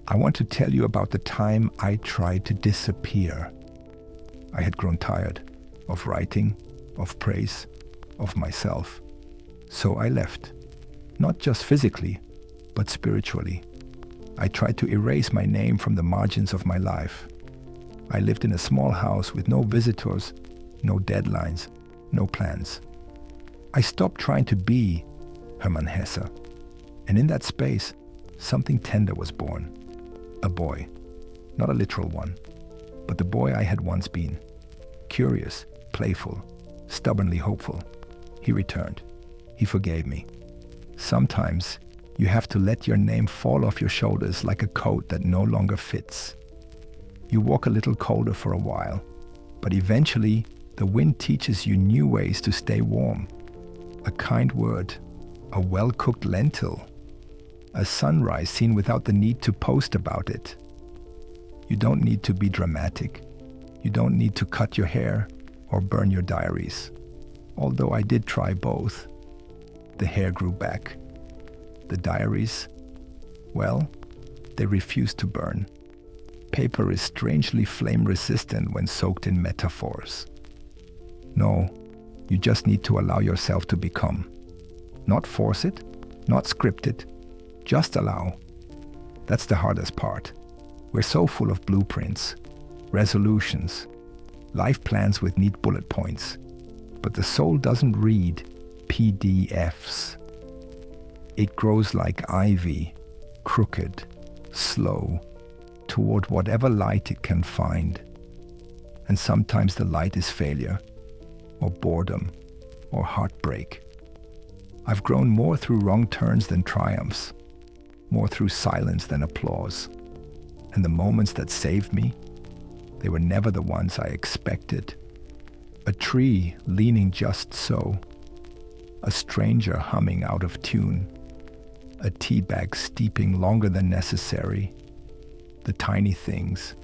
Speaker 1: I want to tell you about the time I tried to disappear. I had grown tired of writing, of praise, of myself. So I left. Not just physically, but spiritually. I tried to erase my name from the margins of my life. I lived in a small house with no visitors, no deadlines, no plans. I stopped trying to be Hermann Hesse. And in that space, something tender was born. A boy. Not a literal one, but the boy I had once been. Curious, playful, stubbornly hopeful. He returned. He forgave me. Sometimes you have to let your name fall off your shoulders like a coat that no longer fits. You walk a little colder for a while, but eventually the wind teaches you new ways to stay warm. A kind word, a well-cooked lentil, a sunrise seen without the need to post about it. You don't need to be dramatic. You don't need to cut your hair or burn your diaries. Although I did try both. The hair grew back. The diaries, well, they refused to burn. Paper is strangely flame-resistant when soaked in metaphors. No, you just need to allow yourself to become. Not force it, not script it, just allow. That's the hardest part. We're so full of blueprints, resolutions, life plans with neat bullet points. But the soul doesn't read PDFs. It grows like ivy, crooked, slow, toward whatever light it can find. And sometimes the light is failure, or boredom, or heartbreak. I've grown more through wrong turns than triumphs, more through silence than applause. And the moments that saved me, they were never the ones I expected. A tree leaning just so, a stranger humming out of tune, a tea bag steeping longer than necessary, the tiny things,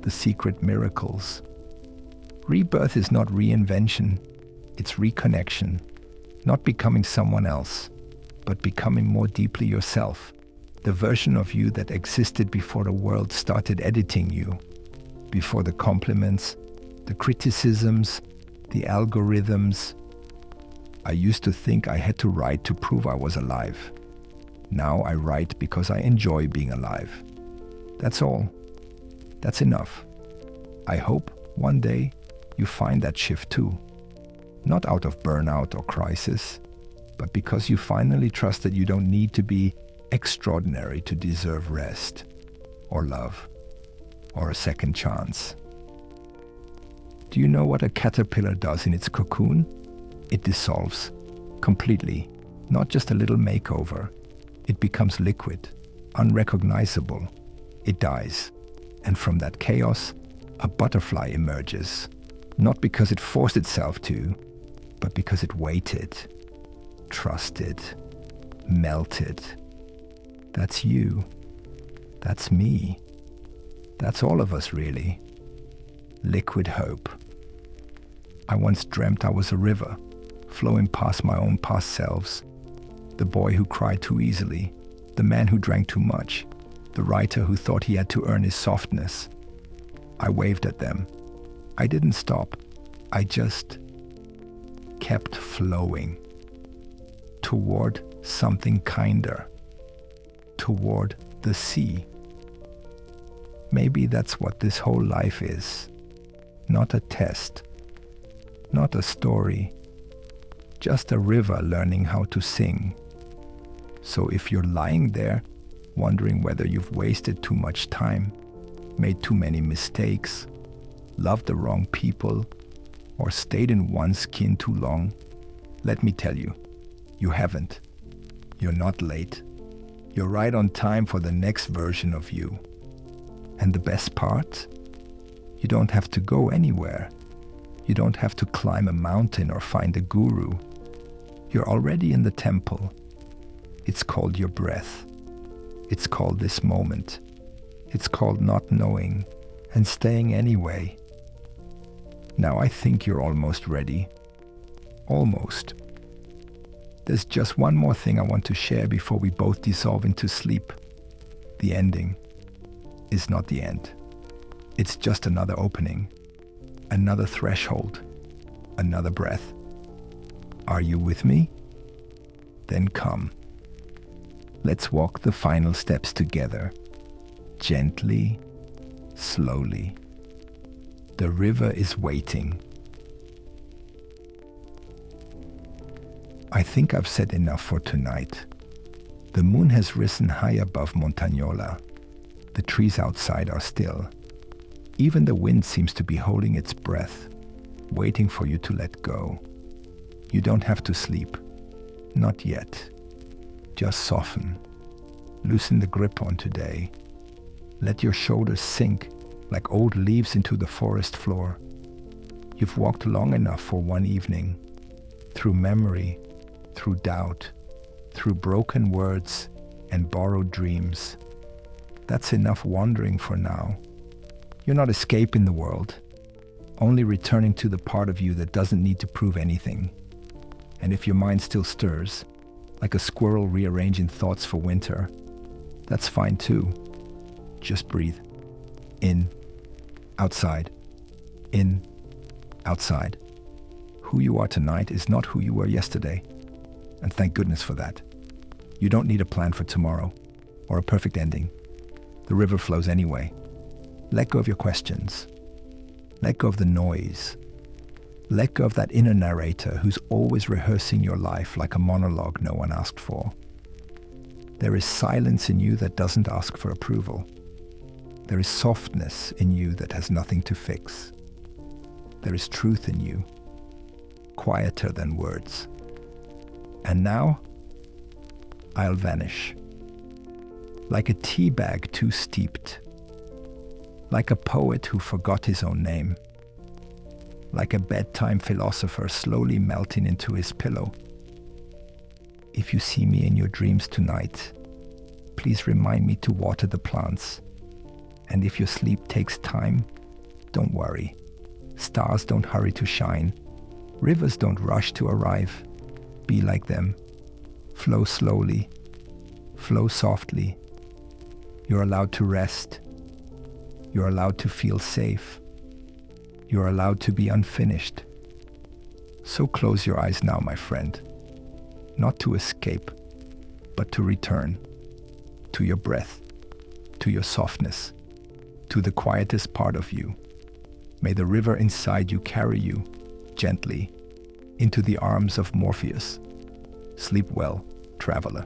Speaker 1: the secret miracles. Rebirth is not reinvention, it's reconnection, not becoming someone else, but becoming more deeply yourself, the version of you that existed before the world started editing you, before the compliments, the criticisms, the algorithms. I used to think I had to write to prove I was alive. Now I write because I enjoy being alive. That's all. That's enough. I hope one day you find that shift too. Not out of burnout or crisis, but because you finally trust that you don't need to be extraordinary to deserve rest, or love, or a second chance. Do you know what a caterpillar does in its cocoon? It dissolves completely, not just a little makeover. It becomes liquid, unrecognizable. It dies. And from that chaos, a butterfly emerges. Not because it forced itself to, but because it waited, trusted, melted. That's you. That's me. That's all of us, really. Liquid hope. I once dreamt I was a river, flowing past my own past selves. The boy who cried too easily, the man who drank too much, the writer who thought he had to earn his softness. I waved at them. I didn't stop. I just kept flowing toward something kinder, toward the sea. Maybe that's what this whole life is. Not a test, not a story, just a river learning how to sing. So if you're lying there, wondering whether you've wasted too much time, made too many mistakes, loved the wrong people, or stayed in one skin too long, let me tell you, you haven't. You're not late. You're right on time for the next version of you. And the best part? You don't have to go anywhere. You don't have to climb a mountain or find a guru. You're already in the temple. It's called your breath. It's called this moment. It's called not knowing and staying anyway. Now I think you're almost ready. Almost. There's just one more thing I want to share before we both dissolve into sleep. The ending is not the end. It's just another opening, another threshold, another breath. Are you with me? Then come. Let's walk the final steps together, gently, slowly. The river is waiting. I think I've said enough for tonight. The moon has risen high above Montagnola. The trees outside are still. Even the wind seems to be holding its breath, waiting for you to let go. You don't have to sleep. Not yet. Just soften. Loosen the grip on today. Let your shoulders sink like old leaves into the forest floor. You've walked long enough for one evening. Through memory, through doubt, through broken words and borrowed dreams. That's enough wandering for now. You're not escaping the world, only returning to the part of you that doesn't need to prove anything. And if your mind still stirs, like a squirrel rearranging thoughts for winter, that's fine too. Just breathe. In, outside. In, outside. Who you are tonight is not who you were yesterday. And thank goodness for that. You don't need a plan for tomorrow or a perfect ending. The river flows anyway. Let go of your questions. Let go of the noise. Let go of that inner narrator who's always rehearsing your life like a monologue no one asked for. There is silence in you that doesn't ask for approval. There is softness in you that has nothing to fix. There is truth in you, quieter than words. And now, I'll vanish. Like a tea bag too steeped. Like a poet who forgot his own name. Like a bedtime philosopher slowly melting into his pillow. If you see me in your dreams tonight, please remind me to water the plants. And if your sleep takes time, don't worry. Stars don't hurry to shine. Rivers don't rush to arrive. Be like them. Flow slowly. Flow softly. You're allowed to rest. You're allowed to feel safe. You're allowed to be unfinished. So close your eyes now, my friend. Not to escape, but to return. To your breath. To your softness. To the quietest part of you. May the river inside you carry you, gently, into the arms of Morpheus. Sleep well, traveler.